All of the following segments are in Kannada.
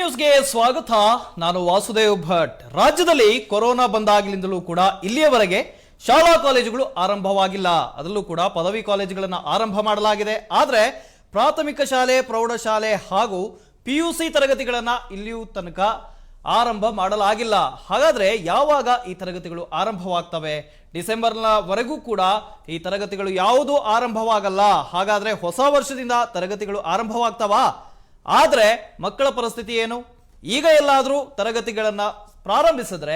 ನ್ಯೂಸ್ಗೆ ಸ್ವಾಗತ. ನಾನು ವಾಸುದೇವ್ ಭಟ್. ರಾಜ್ಯದಲ್ಲಿ ಕೊರೋನಾ ಬಂದಾಗಲಿಂದಲೂ ಕೂಡ ಇಲ್ಲಿಯವರೆಗೆ ಶಾಲಾ ಕಾಲೇಜುಗಳು ಆರಂಭವಾಗಿಲ್ಲ. ಅದರಲ್ಲೂ ಕೂಡ ಪದವಿ ಕಾಲೇಜುಗಳನ್ನು ಆರಂಭ ಮಾಡಲಾಗಿದೆ. ಆದರೆ ಪ್ರಾಥಮಿಕ ಶಾಲೆ, ಪ್ರೌಢಶಾಲೆ ಹಾಗೂ PUC ತರಗತಿಗಳನ್ನು ಇಲ್ಲಿಯೂ ತನಕ ಆರಂಭ ಮಾಡಲಾಗಿಲ್ಲ. ಹಾಗಾದ್ರೆ ಯಾವಾಗ ಈ ತರಗತಿಗಳು ಆರಂಭವಾಗ್ತವೆ? ಡಿಸೆಂಬರ್ನವರೆಗೂ ಕೂಡ ಈ ತರಗತಿಗಳು ಯಾವುದೂ ಆರಂಭವಾಗಲ್ಲ. ಹಾಗಾದ್ರೆ ಹೊಸ ವರ್ಷದಿಂದ ತರಗತಿಗಳು ಆರಂಭವಾಗ್ತವಾ? ಆದ್ರೆ ಮಕ್ಕಳ ಪರಿಸ್ಥಿತಿ ಏನು? ಈಗ ಎಲ್ಲಾದರೂ ತರಗತಿಗಳನ್ನ ಪ್ರಾರಂಭಿಸಿದ್ರೆ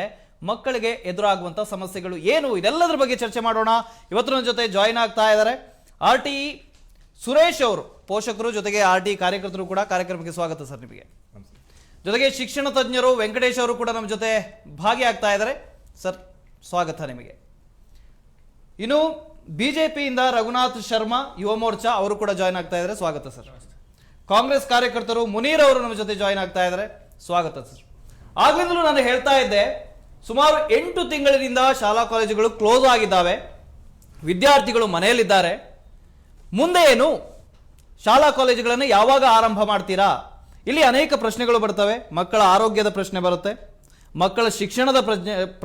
ಮಕ್ಕಳಿಗೆ ಎದುರಾಗುವಂತ ಸಮಸ್ಯೆಗಳು ಏನು? ಇದೆಲ್ಲದರ ಬಗ್ಗೆ ಚರ್ಚೆ ಮಾಡೋಣ. ಇವತ್ತು ನನ್ನ ಜೊತೆ ಜಾಯಿನ್ ಆಗ್ತಾ ಇದ್ದಾರೆ RTE ಸುರೇಶ್ ಅವರು, ಪೋಷಕರು, ಜೊತೆಗೆ RTE ಕಾರ್ಯಕರ್ತರು ಕೂಡ. ಕಾರ್ಯಕ್ರಮಕ್ಕೆ ಸ್ವಾಗತ ಸರ್ ನಿಮಗೆ. ಜೊತೆಗೆ ಶಿಕ್ಷಣ ತಜ್ಞರು ವೆಂಕಟೇಶ್ ಅವರು ಕೂಡ ನಮ್ಮ ಜೊತೆ ಭಾಗಿಯಾಗ್ತಾ ಇದ್ದಾರೆ. ಸರ್ ಸ್ವಾಗತ ನಿಮಗೆ. ಇನ್ನು ಬಿಜೆಪಿಯಿಂದ ರಘುನಾಥ್ ಶರ್ಮಾ, ಯುವ ಮೋರ್ಚಾ, ಅವರು ಕೂಡ ಜಾಯಿನ್ ಆಗ್ತಾ ಇದ್ದಾರೆ. ಸ್ವಾಗತ ಸರ್. ಕಾಂಗ್ರೆಸ್ ಕಾರ್ಯಕರ್ತರು ಮುನೀರ್ ಅವರು ನಮ್ಮ ಜೊತೆ ಜಾಯಿನ್ ಆಗ್ತಾ ಇದ್ದಾರೆ. ಸ್ವಾಗತ ಸರ್. ಆಗ್ಲಿಂದಲೂ ನಾನು ಹೇಳ್ತಾ ಇದ್ದೆ, ಸುಮಾರು 8 ತಿಂಗಳಿನಿಂದ ಶಾಲಾ ಕಾಲೇಜುಗಳು ಕ್ಲೋಸ್ ಆಗಿದ್ದಾವೆ, ವಿದ್ಯಾರ್ಥಿಗಳು ಮನೆಯಲ್ಲಿದ್ದಾರೆ. ಮುಂದೆ ಏನು? ಶಾಲಾ ಕಾಲೇಜುಗಳನ್ನು ಯಾವಾಗ ಆರಂಭ ಮಾಡ್ತೀರಾ? ಇಲ್ಲಿ ಅನೇಕ ಪ್ರಶ್ನೆಗಳು ಬರ್ತವೆ. ಮಕ್ಕಳ ಆರೋಗ್ಯದ ಪ್ರಶ್ನೆ ಬರುತ್ತೆ, ಮಕ್ಕಳ ಶಿಕ್ಷಣದ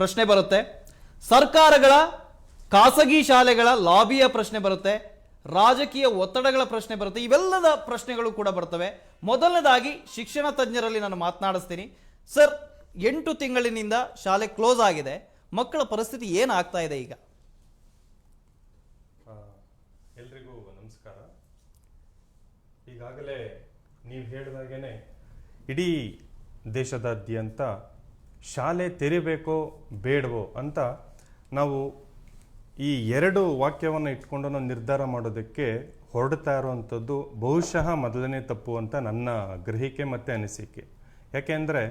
ಪ್ರಶ್ನೆ ಬರುತ್ತೆ, ಸರ್ಕಾರಗಳ ಖಾಸಗಿ ಶಾಲೆಗಳ ಲಾಬಿಯ ಪ್ರಶ್ನೆ ಬರುತ್ತೆ, ರಾಜಕೀಯ ಒತ್ತಡಗಳ ಪ್ರಶ್ನೆ ಬರುತ್ತೆ. ಇವೆಲ್ಲದ ಪ್ರಶ್ನೆಗಳು ಕೂಡ ಬರ್ತವೆ. ಮೊದಲನೇದಾಗಿ ಶಿಕ್ಷಣ ತಜ್ಞರಲ್ಲಿ ನಾನು ಮಾತನಾಡಿಸ್ತೀನಿ. ಸರ್, 8 ತಿಂಗಳಿನಿಂದ ಶಾಲೆ ಕ್ಲೋಸ್ ಆಗಿದೆ, ಮಕ್ಕಳ ಪರಿಸ್ಥಿತಿ ಏನಾಗ್ತಾ ಇದೆ ಈಗ? ಎಲ್ರಿಗೂ ನಮಸ್ಕಾರ. ಈಗಾಗಲೇ ನೀವು ಹೇಳಿದಾಗೇನೆ ಇಡೀ ದೇಶದಾದ್ಯಂತ ಶಾಲೆ ತೆರಿಬೇಕೋ ಬೇಡವೋ ಅಂತ ನಾವು ಈ 2 ವಾಕ್ಯವನ್ನು ಇಟ್ಕೊಂಡು ನಾವು ನಿರ್ಧಾರ ಮಾಡೋದಕ್ಕೆ ಹೊರಡ್ತಾ ಇರುವಂಥದ್ದು ಬಹುಶಃ ಮೊದಲನೇ ತಪ್ಪು ಅಂತ ನನ್ನ ಗ್ರಹಿಕೆ ಮತ್ತು ಅನಿಸಿಕೆ. ಯಾಕೆಂದರೆ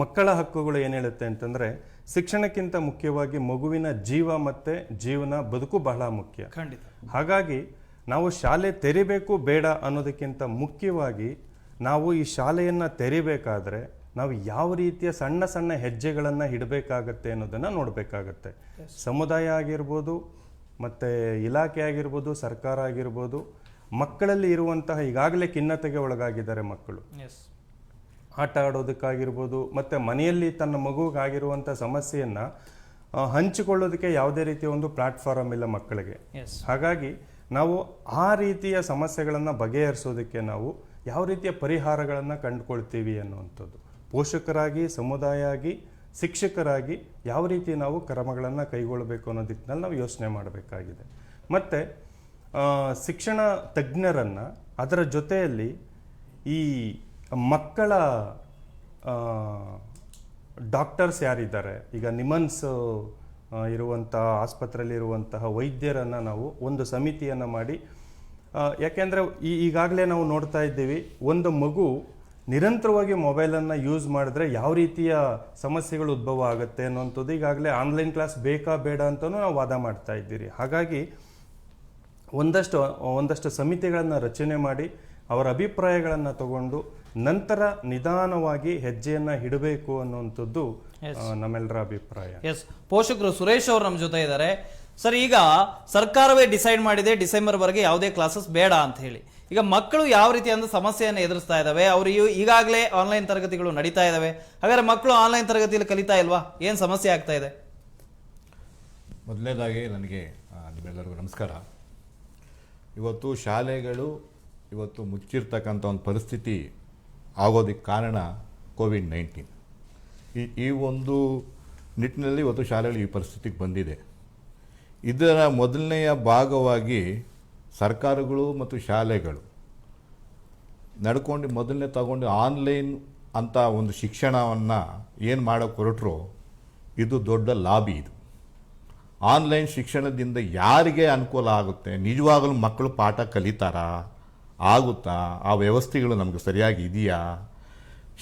ಮಕ್ಕಳ ಹಕ್ಕುಗಳು ಏನು ಹೇಳುತ್ತೆ ಅಂತಂದರೆ, ಶಿಕ್ಷಣಕ್ಕಿಂತ ಮುಖ್ಯವಾಗಿ ಮಗುವಿನ ಜೀವ ಮತ್ತು ಜೀವನ ಬದುಕು ಬಹಳ ಮುಖ್ಯ. ಖಂಡಿತ. ಹಾಗಾಗಿ ನಾವು ಶಾಲೆ ತೆರಿಬೇಕು ಬೇಡ ಅನ್ನೋದಕ್ಕಿಂತ ಮುಖ್ಯವಾಗಿ ನಾವು ಈ ಶಾಲೆಯನ್ನು ತೆರಿಬೇಕಾದ್ರೆ ನಾವು ಯಾವ ರೀತಿಯ ಸಣ್ಣ ಸಣ್ಣ ಹೆಜ್ಜೆಗಳನ್ನು ಇಡಬೇಕಾಗತ್ತೆ ಅನ್ನೋದನ್ನು ನೋಡಬೇಕಾಗತ್ತೆ. ಸಮುದಾಯ ಆಗಿರ್ಬೋದು, ಮತ್ತು ಇಲಾಖೆ ಆಗಿರ್ಬೋದು, ಸರ್ಕಾರ ಆಗಿರ್ಬೋದು, ಮಕ್ಕಳಲ್ಲಿ ಇರುವಂತಹ ಈಗಾಗಲೇ ಖಿನ್ನತೆಗೆ ಒಳಗಾಗಿದ್ದಾರೆ ಮಕ್ಕಳು. ಆಟ ಆಡೋದಕ್ಕಾಗಿರ್ಬೋದು, ಮತ್ತು ಮನೆಯಲ್ಲಿ ತನ್ನ ಮಗುಗಾಗಿರುವಂಥ ಸಮಸ್ಯೆಯನ್ನು ಹಂಚಿಕೊಳ್ಳೋದಕ್ಕೆ ಯಾವುದೇ ರೀತಿಯ ಒಂದು ಪ್ಲಾಟ್ಫಾರಮ್ ಇಲ್ಲ ಮಕ್ಕಳಿಗೆ. ಹಾಗಾಗಿ ನಾವು ಆ ರೀತಿಯ ಸಮಸ್ಯೆಗಳನ್ನು ಬಗೆಹರಿಸೋದಕ್ಕೆ ನಾವು ಯಾವ ರೀತಿಯ ಪರಿಹಾರಗಳನ್ನು ಕಂಡುಕೊಳ್ತೀವಿ ಅನ್ನುವಂಥದ್ದು, ಪೋಷಕರಾಗಿ, ಸಮುದಾಯ ಆಗಿ, ಶಿಕ್ಷಕರಾಗಿ ಯಾವ ರೀತಿ ನಾವು ಕ್ರಮಗಳನ್ನು ಕೈಗೊಳ್ಳಬೇಕು ಅನ್ನೋ ದಿಕ್ಕಿನಲ್ಲಿ ನಾವು ಯೋಚನೆ ಮಾಡಬೇಕಾಗಿದೆ. ಮತ್ತು ಶಿಕ್ಷಣ ತಜ್ಞರನ್ನು ಅದರ ಜೊತೆಯಲ್ಲಿ ಈ ಮಕ್ಕಳ ಡಾಕ್ಟರ್ಸ್ ಯಾರಿದ್ದಾರೆ, ಈಗ ನಿಮನ್ಸ್ ಇರುವಂಥ ಆಸ್ಪತ್ರೆಯಲ್ಲಿರುವಂತಹ ವೈದ್ಯರನ್ನು ನಾವು ಒಂದು ಸಮಿತಿಯನ್ನು ಮಾಡಿ, ಯಾಕೆಂದರೆ ಈಗಾಗಲೇ ನಾವು ನೋಡ್ತಾ ಇದ್ದೀವಿ, ಒಂದು ಮಗು ನಿರಂತರವಾಗಿ ಮೊಬೈಲನ್ನು ಯೂಸ್ ಮಾಡಿದ್ರೆ ಯಾವ ರೀತಿಯ ಸಮಸ್ಯೆಗಳು ಉದ್ಭವ ಆಗುತ್ತೆ ಅನ್ನುವಂಥದ್ದು ಈಗಾಗಲೇ ಆನ್ಲೈನ್ ಕ್ಲಾಸ್ ಬೇಕಾ ಬೇಡ ಅಂತಲೂ ನಾವು ವಾದ ಮಾಡ್ತಾ ಇದ್ದೀರಿ. ಹಾಗಾಗಿ ಒಂದಷ್ಟು ಸಮಿತಿಗಳನ್ನು ರಚನೆ ಮಾಡಿ ಅವರ ಅಭಿಪ್ರಾಯಗಳನ್ನು ತಗೊಂಡು ನಂತರ ನಿಧಾನವಾಗಿ ಹೆಜ್ಜೆಯನ್ನು ಇಡಬೇಕು ಅನ್ನುವಂಥದ್ದು ನಮ್ಮೆಲ್ಲರ ಅಭಿಪ್ರಾಯ. ಪೋಷಕರು ಸುರೇಶ್ ಅವರು ನಮ್ಮ ಜೊತೆ ಇದ್ದಾರೆ. ಸರ್, ಈಗ ಸರ್ಕಾರವೇ ಡಿಸೈಡ್ ಮಾಡಿದೆ ಡಿಸೆಂಬರ್ ವರೆಗೆ ಯಾವುದೇ ಕ್ಲಾಸಸ್ ಬೇಡ ಅಂತ ಹೇಳಿ. ಈಗ ಮಕ್ಕಳು ಯಾವ ರೀತಿಯ ಸಮಸ್ಯೆಯನ್ನು ಎದುರಿಸ್ತಾ ಇದ್ದಾವೆ? ಅವರು ಈಗಾಗಲೇ ಆನ್ಲೈನ್ ತರಗತಿಗಳು ನಡೀತಾ ಇದ್ದಾವೆ. ಹಾಗಾದ್ರೆ ಮಕ್ಕಳು ಆನ್ಲೈನ್ ತರಗತಿಯಲ್ಲಿ ಕಲಿತಾ ಇಲ್ವಾ? ಏನು ಸಮಸ್ಯೆ ಆಗ್ತಾ ಇದೆ? ಮೊದಲನೇದಾಗಿ ನನಗೆ ನಿಮ್ಮೆಲ್ಲರಿಗೂ ನಮಸ್ಕಾರ. ಇವತ್ತು ಶಾಲೆಗಳು ಮುಚ್ಚಿರ್ತಕ್ಕಂಥ ಒಂದು ಪರಿಸ್ಥಿತಿ ಆಗೋದಕ್ಕೆ ಕಾರಣ ಕೋವಿಡ್-19. ಈ ಒಂದು ನಿಟ್ಟಿನಲ್ಲಿ ಇವತ್ತು ಶಾಲೆಗಳು ಈ ಪರಿಸ್ಥಿತಿಗೆ ಬಂದಿದೆ. ಇದರ ಮೊದಲನೆಯ ಭಾಗವಾಗಿ ಸರ್ಕಾರಗಳು ಮತ್ತು ಶಾಲೆಗಳು ಮೊದಲನೇ ತಗೊಂಡು ಆನ್ಲೈನ್ ಅಂತ ಒಂದು ಶಿಕ್ಷಣವನ್ನು ಏನು ಮಾಡೋಕ್ಕೆ ಹೊರಟರು, ಇದು ದೊಡ್ಡ ಲಾಬಿ. ಇದು ಆನ್ಲೈನ್ ಶಿಕ್ಷಣದಿಂದ ಯಾರಿಗೆ ಅನುಕೂಲ ಆಗುತ್ತೆ? ನಿಜವಾಗಲೂ ಮಕ್ಕಳು ಪಾಠ ಕಲಿತಾರಾ? ಆಗುತ್ತಾ? ಆ ವ್ಯವಸ್ಥೆಗಳು ನಮಗೆ ಸರಿಯಾಗಿ ಇದೆಯಾ?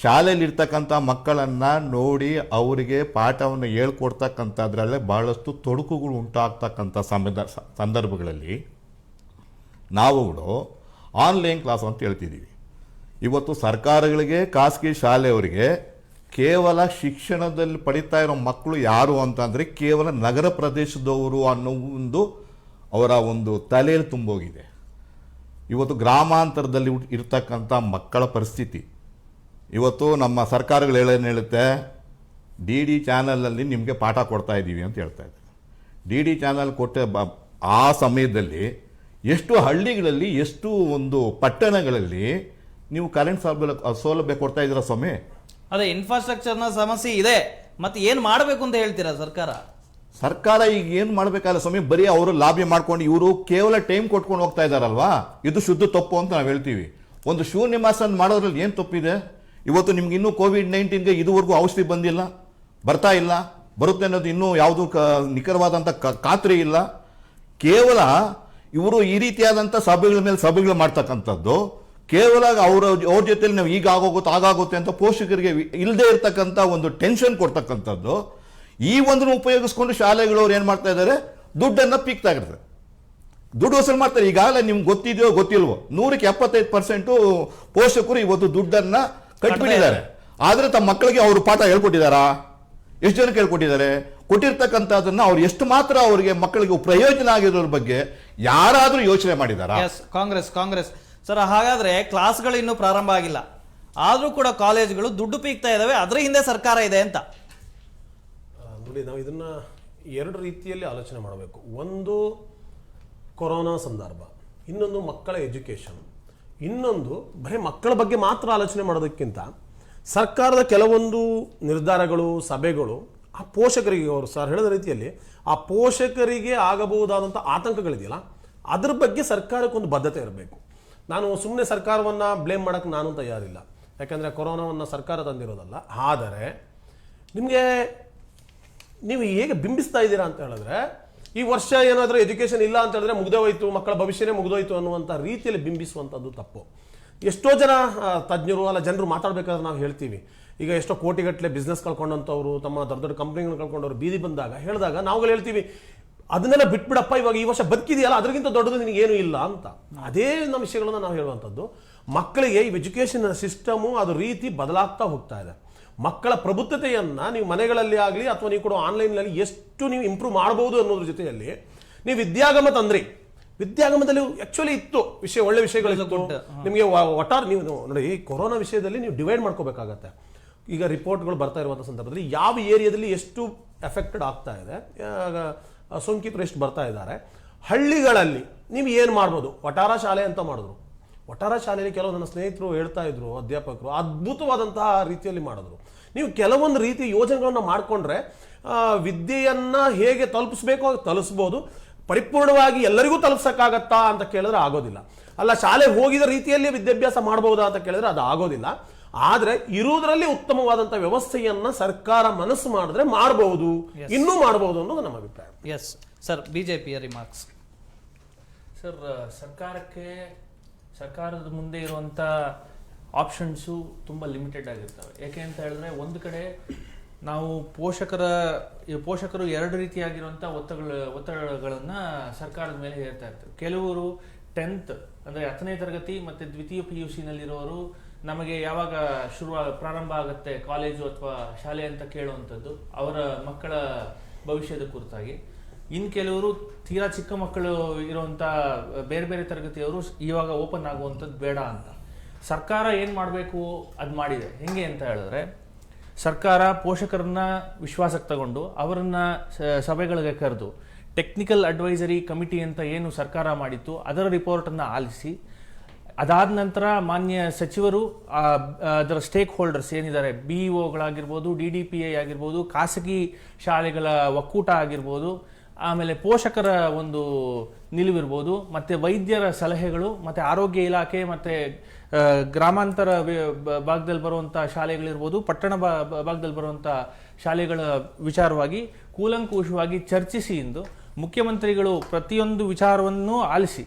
ಶಾಲೆಯಲ್ಲಿರ್ತಕ್ಕಂಥ ಮಕ್ಕಳನ್ನು ನೋಡಿ ಅವರಿಗೆ ಪಾಠವನ್ನು ಹೇಳ್ಕೊಡ್ತಕ್ಕಂಥದ್ರಲ್ಲೇ ಭಾಳಷ್ಟು ತೊಡಕುಗಳು ಉಂಟಾಗ್ತಕ್ಕಂಥ ಸಂದರ್ಭಗಳಲ್ಲಿ ನಾವುಗಳು ಆನ್ಲೈನ್ ಕ್ಲಾಸ್ ಅಂತ ಹೇಳ್ತಿದ್ದೀವಿ. ಇವತ್ತು ಸರ್ಕಾರಗಳಿಗೆ, ಖಾಸಗಿ ಶಾಲೆಯವರಿಗೆ ಕೇವಲ ಶಿಕ್ಷಣದಲ್ಲಿ ಪಡಿತಾ ಇರೋ ಮಕ್ಕಳು ಯಾರು ಅಂತಂದರೆ ಕೇವಲ ನಗರ ಪ್ರದೇಶದವರು ಅನ್ನೋ ಅವರ ಒಂದು ತಲೆಯಲ್ಲಿ ತುಂಬೋಗಿದೆ. ಇವತ್ತು ಗ್ರಾಮಾಂತರದಲ್ಲಿ ಇರ್ತಕ್ಕಂಥ ಮಕ್ಕಳ ಪರಿಸ್ಥಿತಿ ಇವತ್ತು ನಮ್ಮ ಸರ್ಕಾರಗಳು ಏನೇನು ಹೇಳುತ್ತೆ, ಡಿ ಡಿ ಚಾನಲಲ್ಲಿ ನಿಮಗೆ ಪಾಠ ಕೊಡ್ತಾ ಇದ್ದೀವಿ ಅಂತ ಹೇಳ್ತಾ ಇದ್ದಾರೆ. ಡಿ ಡಿ ಚಾನಲ್ ಕೊಟ್ಟ ಆ ಸಮಯದಲ್ಲಿ ಎಷ್ಟು ಹಳ್ಳಿಗಳಲ್ಲಿ, ಎಷ್ಟು ಒಂದು ಪಟ್ಟಣಗಳಲ್ಲಿ ನೀವು ಕರೆಂಟ್ ಸೌಲಭ್ಯ ಕೊಡ್ತಾ ಇದ್ದೀರಾ ಸ್ವಾಮಿ? ಅದೇ ಇನ್ಫ್ರಾಸ್ಟ್ರಕ್ಚರ್ನ ಸಮಸ್ಯೆ ಇದೆ, ಮತ್ತೆ ಏನ್ ಮಾಡಬೇಕು ಅಂತ ಹೇಳ್ತೀರಾ ಸರ್ಕಾರ ಈಗ ಏನು ಮಾಡಬೇಕಲ್ಲ ಸ್ವಾಮಿ? ಬರೀ ಅವರು ಲಾಭಿ ಮಾಡ್ಕೊಂಡು ಇವರು ಕೇವಲ ಟೈಮ್ ಕೊಟ್ಕೊಂಡು ಹೋಗ್ತಾ ಇದ್ದಾರಲ್ವಾ, ಇದು ಶುದ್ಧ ತಪ್ಪು ಅಂತ ನಾವು ಹೇಳ್ತೀವಿ. ಒಂದು ಶೂನ್ಯ ಮಾಸ ಮಾಡೋದ್ರಲ್ಲಿ ಏನು ತಪ್ಪಿದೆ? ಇವತ್ತು ನಿಮ್ಗೆ ಇನ್ನೂ ಕೋವಿಡ್-19ಗೆ ಇದುವರೆಗೂ ಔಷಧಿ ಬಂದಿಲ್ಲ, ಬರ್ತಾ ಇಲ್ಲ, ಬರುತ್ತೆ ಅನ್ನೋದು ಇನ್ನೂ ಯಾವುದು ನಿಖರವಾದಂಥ ಖಾತ್ರಿ ಇಲ್ಲ. ಕೇವಲ ಇವರು ಈ ರೀತಿಯಾದಂಥ ಸಭೆಗಳ ಮೇಲೆ ಸಭೆಗಳು ಮಾಡ್ತಕ್ಕಂಥದ್ದು, ಕೇವಲ ಅವ್ರ ಜೊತೆಲಿ ನಾವು ಈಗ ಆಗೋಗುತ್ತೆ ಆಗಾಗುತ್ತೆ ಅಂತ ಪೋಷಕರಿಗೆ ಇಲ್ಲದೆ ಇರ್ತಕ್ಕಂಥ ಒಂದು ಟೆನ್ಷನ್ ಕೊಡ್ತಕ್ಕಂಥದ್ದು. ಈ ಒಂದನ್ನು ಉಪಯೋಗಿಸ್ಕೊಂಡು ಶಾಲೆಗಳವ್ರು ಏನು ಮಾಡ್ತಾ ಇದ್ದಾರೆ, ದುಡ್ಡನ್ನು ಪೀಕ್ತಾ ಇರ್ತಾರೆ, ದುಡ್ಡು ವಸೂಲು ಮಾಡ್ತಾರೆ. ಈಗಾಗಲೇ ನಿಮ್ಗೆ ಗೊತ್ತಿದೆಯೋ ಗೊತ್ತಿಲ್ವೋ, 75% ಪೋಷಕರು ಇವತ್ತು ದುಡ್ಡನ್ನು ಕಟ್ಬಿಟ್ಟಿದ್ದಾರೆ. ಆದರೆ ತಮ್ಮ ಮಕ್ಕಳಿಗೆ ಅವರು ಪಾಠ ಹೇಳ್ಕೊಟ್ಟಿದ್ದಾರಾ? ಎಷ್ಟು ಜನಕ್ಕೆ ಹೇಳ್ಕೊಟ್ಟಿದ್ದಾರೆ? ಕೊಟ್ಟಿರ್ತಕ್ಕಂಥದ್ದನ್ನ ಅವ್ರು ಎಷ್ಟು ಮಾತ್ರ ಅವರಿಗೆ ಮಕ್ಕಳಿಗೆ ಪ್ರಯೋಜನ ಆಗಿರೋದ್ರ ಬಗ್ಗೆ ಯಾರಾದರೂ ಯೋಚನೆ ಮಾಡಿದಾರಾ? ಕಾಂಗ್ರೆಸ್ ಸರ್, ಹಾಗಾದ್ರೆ ಕ್ಲಾಸ್ಗಳು ಇನ್ನೂ ಪ್ರಾರಂಭ ಆಗಿಲ್ಲ, ಆದ್ರೂ ಕೂಡ ಕಾಲೇಜ್ಗಳು ದುಡ್ಡು ಪೀಕ್ತಾ ಇದಾವೆ, ಅದ್ರ ಹಿಂದೆ ಸರ್ಕಾರ ಇದೆ ಅಂತ. ನೋಡಿ, ನಾವು ಇದನ್ನ ಎರಡು ರೀತಿಯಲ್ಲಿ ಆಲೋಚನೆ ಮಾಡಬೇಕು. ಒಂದು ಕೊರೋನಾ ಸಂದರ್ಭ, ಇನ್ನೊಂದು ಮಕ್ಕಳ ಎಜುಕೇಷನ್, ಇನ್ನೊಂದು ಬರೀ ಮಕ್ಕಳ ಬಗ್ಗೆ ಮಾತ್ರ ಆಲೋಚನೆ ಮಾಡೋದಕ್ಕಿಂತ ಸರ್ಕಾರದ ಕೆಲವೊಂದು ನಿರ್ಧಾರಗಳು, ಸಭೆಗಳು ಆ ಪೋಷಕರಿಗೆ, ಅವರು ಸರ್ ಹೇಳಿದ ರೀತಿಯಲ್ಲಿ ಆ ಪೋಷಕರಿಗೆ ಆಗಬಹುದಾದಂಥ ಆತಂಕಗಳಿದೆಯಲ್ಲ, ಅದ್ರ ಬಗ್ಗೆ ಸರ್ಕಾರಕ್ಕೊಂದು ಬದ್ಧತೆ ಇರಬೇಕು. ನಾನು ಸುಮ್ಮನೆ ಸರ್ಕಾರವನ್ನು ಬ್ಲೇಮ್ ಮಾಡೋಕ್ಕೆ ನಾನು ತಯಾರಿಲ್ಲ, ಯಾಕಂದರೆ ಕೊರೋನಾವನ್ನು ಸರ್ಕಾರ ತಂದಿರೋದಲ್ಲ. ಆದರೆ ನಿಮಗೆ ನೀವು ಹೇಗೆ ಬಿಂಬಿಸ್ತಾ ಇದ್ದೀರಾ ಅಂತ ಹೇಳಿದ್ರೆ, ಈ ವರ್ಷ ಏನಾದರೂ ಎಜುಕೇಷನ್ ಇಲ್ಲ ಅಂತ ಹೇಳಿದ್ರೆ ಮುಗ್ದೇ ಹೋಯ್ತು, ಮಕ್ಕಳ ಭವಿಷ್ಯನೇ ಮುಗ್ದೋಯ್ತು ಅನ್ನುವಂಥ ರೀತಿಯಲ್ಲಿ ಬಿಂಬಿಸುವಂಥದ್ದು ತಪ್ಪು. ಎಷ್ಟೋ ಜನ ತಜ್ಞರು ಅಲ್ಲ ಜನರು ಮಾತಾಡಬೇಕಾದ್ರೆ ನಾವು ಹೇಳ್ತೀವಿ, ಈಗ ಎಷ್ಟೋ ಕೋಟಿಗಟ್ಟಲೆ ಬಿಸ್ನೆಸ್ ಕಳ್ಕೊಂಡಂಥವ್ರು, ತಮ್ಮ ದೊಡ್ಡ ದೊಡ್ಡ ಕಂಪ್ನಿಗಳು ಕಳ್ಕೊಂಡವ್ರು ಬೀದಿ ಬಂದಾಗ ಹೇಳಿದಾಗ ನಾವುಗಳು ಹೇಳ್ತೀವಿ, ಅದನ್ನೆಲ್ಲ ಬಿಟ್ಬಿಡಪ್ಪ, ಇವಾಗ ಈ ವರ್ಷ ಬದುಕಿದೆಯಲ್ಲ ಅದಕ್ಕಿಂತ ದೊಡ್ಡದು ನಿನಗೇನು ಇಲ್ಲ ಅಂತ. ಅದೇ ನಮ್ಮ ವಿಷಯಗಳನ್ನು ನಾವು ಹೇಳುವಂಥದ್ದು. ಮಕ್ಕಳಿಗೆ ಈ ಎಜುಕೇಷನ್ ಸಿಸ್ಟಮು ಅದು ರೀತಿ ಬದಲಾಗ್ತಾ ಹೋಗ್ತಾ ಇದೆ. ಮಕ್ಕಳ ಪ್ರಬುದ್ಧತೆಯನ್ನು ನೀವು ಮನೆಗಳಲ್ಲಿ ಆಗಲಿ ಅಥವಾ ನೀವು ಕೂಡ ಆನ್ಲೈನ್ನಲ್ಲಿ ಎಷ್ಟು ನೀವು ಇಂಪ್ರೂವ್ ಮಾಡ್ಬೋದು ಅನ್ನೋದ್ರ ಜೊತೆಯಲ್ಲಿ ನೀವು ವಿದ್ಯಾಗಮ ತಂದ್ರಿ. ವಿದ್ಯಾಗಮದಲ್ಲಿ ಆಕ್ಚುಲಿ ಇತ್ತು ವಿಷಯ, ಒಳ್ಳೆ ವಿಷಯಗಳಿತ್ತು ನಿಮಗೆ. ಒಟ್ಟಾರೆ ನೀವು ನೋಡಿ, ಕೊರೋನಾ ವಿಷಯದಲ್ಲಿ ನೀವು ಡಿವೈಡ್ ಮಾಡ್ಕೋಬೇಕಾಗತ್ತೆ. ಈಗ ರಿಪೋರ್ಟ್ಗಳು ಬರ್ತಾ ಇರುವಂಥ ಸಂದರ್ಭದಲ್ಲಿ ಯಾವ ಏರಿಯಾದಲ್ಲಿ ಎಷ್ಟು ಎಫೆಕ್ಟೆಡ್ ಆಗ್ತಾ ಇದೆ, ಸೋಂಕಿತರು ಎಷ್ಟು ಬರ್ತಾ ಇದ್ದಾರೆ, ಹಳ್ಳಿಗಳಲ್ಲಿ ನೀವು ಏನು ಮಾಡ್ಬೋದು. ವಟಾರ ಶಾಲೆ ಅಂತ ಮಾಡಿದ್ರು. ವಟಾರ ಶಾಲೆಯಲ್ಲಿ ಕೆಲವು ನನ್ನ ಸ್ನೇಹಿತರು ಹೇಳ್ತಾ ಇದ್ರು, ಅಧ್ಯಾಪಕರು ಅದ್ಭುತವಾದಂತಹ ರೀತಿಯಲ್ಲಿ ಮಾಡಿದ್ರು. ನೀವು ಕೆಲವೊಂದು ರೀತಿಯ ಯೋಜನೆಗಳನ್ನು ಮಾಡಿಕೊಂಡ್ರೆ ವಿದ್ಯೆಯನ್ನು ಹೇಗೆ ತಲುಪಿಸ್ಬೇಕೋ ತಲುಪಿಸ್ಬೋದು. ಪರಿಪೂರ್ಣವಾಗಿ ಎಲ್ಲರಿಗೂ ತಲುಪಿಸೋಕ್ಕಾಗತ್ತಾ ಅಂತ ಕೇಳಿದ್ರೆ ಆಗೋದಿಲ್ಲ. ಅಲ್ಲ, ಶಾಲೆಗೆ ಹೋಗಿದ ರೀತಿಯಲ್ಲಿ ವಿದ್ಯಾಭ್ಯಾಸ ಮಾಡಬಹುದಾ ಅಂತ ಕೇಳಿದ್ರೆ ಅದು ಆಗೋದಿಲ್ಲ. ಆದರೆ ಇರುವುದರಲ್ಲಿ ಉತ್ತಮವಾದಂಥ ವ್ಯವಸ್ಥೆಯನ್ನ ಸರ್ಕಾರ ಮನಸ್ಸು ಮಾಡಿದ್ರೆ ಮಾಡಬಹುದು, ಇನ್ನೂ ಮಾಡಬಹುದು ಅನ್ನೋದು ನಮ್ಮ ಅಭಿಪ್ರಾಯ. ಎಸ್ ಸರ್, ಬಿಜೆಪಿಯ ರಿಮಾರ್ಕ್ಸ್. ಸರ್, ಸರ್ಕಾರದ ಮುಂದೆ ಇರುವಂಥ ಆಪ್ಷನ್ಸು ತುಂಬ ಲಿಮಿಟೆಡ್ ಆಗಿರ್ತವೆ. ಯಾಕೆ ಅಂತ ಹೇಳಿದ್ರೆ, ಒಂದು ಕಡೆ ನಾವು ಪೋಷಕರು ಎರಡು ರೀತಿಯಾಗಿರುವಂಥ ಒತ್ತಡಗಳನ್ನು ಸರ್ಕಾರದ ಮೇಲೆ ಹೇರ್ತಾ ಇರ್ತಾರೆ. ಕೆಲವರು 10th ಅಂದರೆ 10ನೇ ತರಗತಿ ಮತ್ತು ದ್ವಿತೀಯ PUC ನಲ್ಲಿರೋರು ನಮಗೆ ಯಾವಾಗ ಪ್ರಾರಂಭ ಆಗುತ್ತೆ ಕಾಲೇಜು ಅಥವಾ ಶಾಲೆ ಅಂತ ಕೇಳುವಂಥದ್ದು ಅವರ ಮಕ್ಕಳ ಭವಿಷ್ಯದ ಕುರಿತಾಗಿ. ಇನ್ನು ಕೆಲವರು ತೀರಾ ಚಿಕ್ಕ ಮಕ್ಕಳು ಇರುವಂಥ ಬೇರೆ ಬೇರೆ ತರಗತಿಯವರು ಇವಾಗ ಓಪನ್ ಆಗುವಂಥದ್ದು ಬೇಡ ಅಂತ. ಸರ್ಕಾರ ಏನು ಮಾಡಬೇಕು ಅದು ಮಾಡಿದೆ. ಹೆಂಗೆ ಅಂತ ಹೇಳಿದ್ರೆ, ಸರ್ಕಾರ ಪೋಷಕರನ್ನ ವಿಶ್ವಾಸಕ್ಕೆ ತಗೊಂಡು ಅವರನ್ನ ಸಭೆಗಳಿಗೆ ಕರೆದು ಟೆಕ್ನಿಕಲ್ ಅಡ್ವೈಸರಿ ಕಮಿಟಿ ಅಂತ ಏನು ಸರ್ಕಾರ ಮಾಡಿತ್ತು ಅದರ ರಿಪೋರ್ಟನ್ನು ಆಲಿಸಿ, ಅದಾದ ನಂತರ ಮಾನ್ಯ ಸಚಿವರು ಅದರ ಸ್ಟೇಕ್ ಹೋಲ್ಡರ್ಸ್ ಏನಿದ್ದಾರೆ, BEOಗಳಾಗಿರ್ಬೋದು, DDPI ಆಗಿರ್ಬೋದು, ಖಾಸಗಿ ಶಾಲೆಗಳ ಒಕ್ಕೂಟ ಆಗಿರ್ಬೋದು, ಆಮೇಲೆ ಪೋಷಕರ ಒಂದು ನಿಲುವಿರ್ಬೋದು, ಮತ್ತು ವೈದ್ಯರ ಸಲಹೆಗಳು, ಮತ್ತು ಆರೋಗ್ಯ ಇಲಾಖೆ, ಮತ್ತು ಗ್ರಾಮಾಂತರ ಭಾಗದಲ್ಲಿ ಬರುವಂಥ ಶಾಲೆಗಳಿರ್ಬೋದು, ಪಟ್ಟಣ ಭಾಗದಲ್ಲಿ ಬರುವಂಥ ಶಾಲೆಗಳ ವಿಚಾರವಾಗಿ ಕೂಲಂಕುಷವಾಗಿ ಚರ್ಚಿಸಿ ಇಂದು ಮುಖ್ಯಮಂತ್ರಿಗಳು ಪ್ರತಿಯೊಂದು ವಿಚಾರವನ್ನು ಆಲಿಸಿ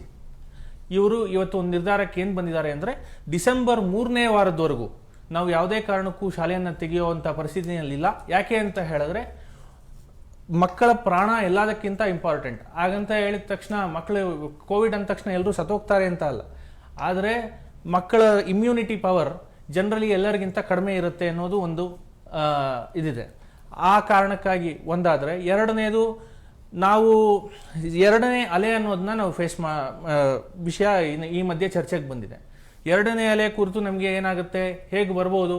ಇವರು ಇವತ್ತು ಒಂದು ನಿರ್ಧಾರಕ್ಕೆ ಏನು ಬಂದಿದ್ದಾರೆ ಅಂದರೆ, ಡಿಸೆಂಬರ್ 3ನೇ ವಾರದವರೆಗೂ ನಾವು ಯಾವುದೇ ಕಾರಣಕ್ಕೂ ಶಾಲೆಯನ್ನು ತೆಗೆಯುವಂಥ ಪರಿಸ್ಥಿತಿಯಲ್ಲಿಲ್ಲ. ಯಾಕೆ ಅಂತ ಹೇಳಿದ್ರೆ, ಮಕ್ಕಳ ಪ್ರಾಣ ಎಲ್ಲದಕ್ಕಿಂತ ಇಂಪಾರ್ಟೆಂಟ್. ಹಾಗಂತ ಹೇಳಿದ ತಕ್ಷಣ ಮಕ್ಕಳು ಕೋವಿಡ್ ಅಂದ ತಕ್ಷಣ ಎಲ್ಲರೂ ಸತ್ತೋಗ್ತಾರೆ ಅಂತ ಅಲ್ಲ, ಆದರೆ ಮಕ್ಕಳ ಇಮ್ಯುನಿಟಿ ಪವರ್ ಜನರಲಿ ಎಲ್ಲರಿಗಿಂತ ಕಡಿಮೆ ಇರುತ್ತೆ ಅನ್ನೋದು ಒಂದು ಇದಿದೆ. ಆ ಕಾರಣಕ್ಕಾಗಿ ಒಂದಾದರೆ, ಎರಡನೇದು ನಾವು ಎರಡನೇ ಅಲೆ ಅನ್ನೋದನ್ನ ನಾವು ಫೇಸ್ ವಿಷಯ ಈ ಮಧ್ಯೆ ಚರ್ಚೆಗೆ ಬಂದಿದೆ. ಎರಡನೇ ಅಲೆ ಕುರಿತು ನಮಗೆ ಏನಾಗುತ್ತೆ, ಹೇಗೆ ಬರ್ಬೋದು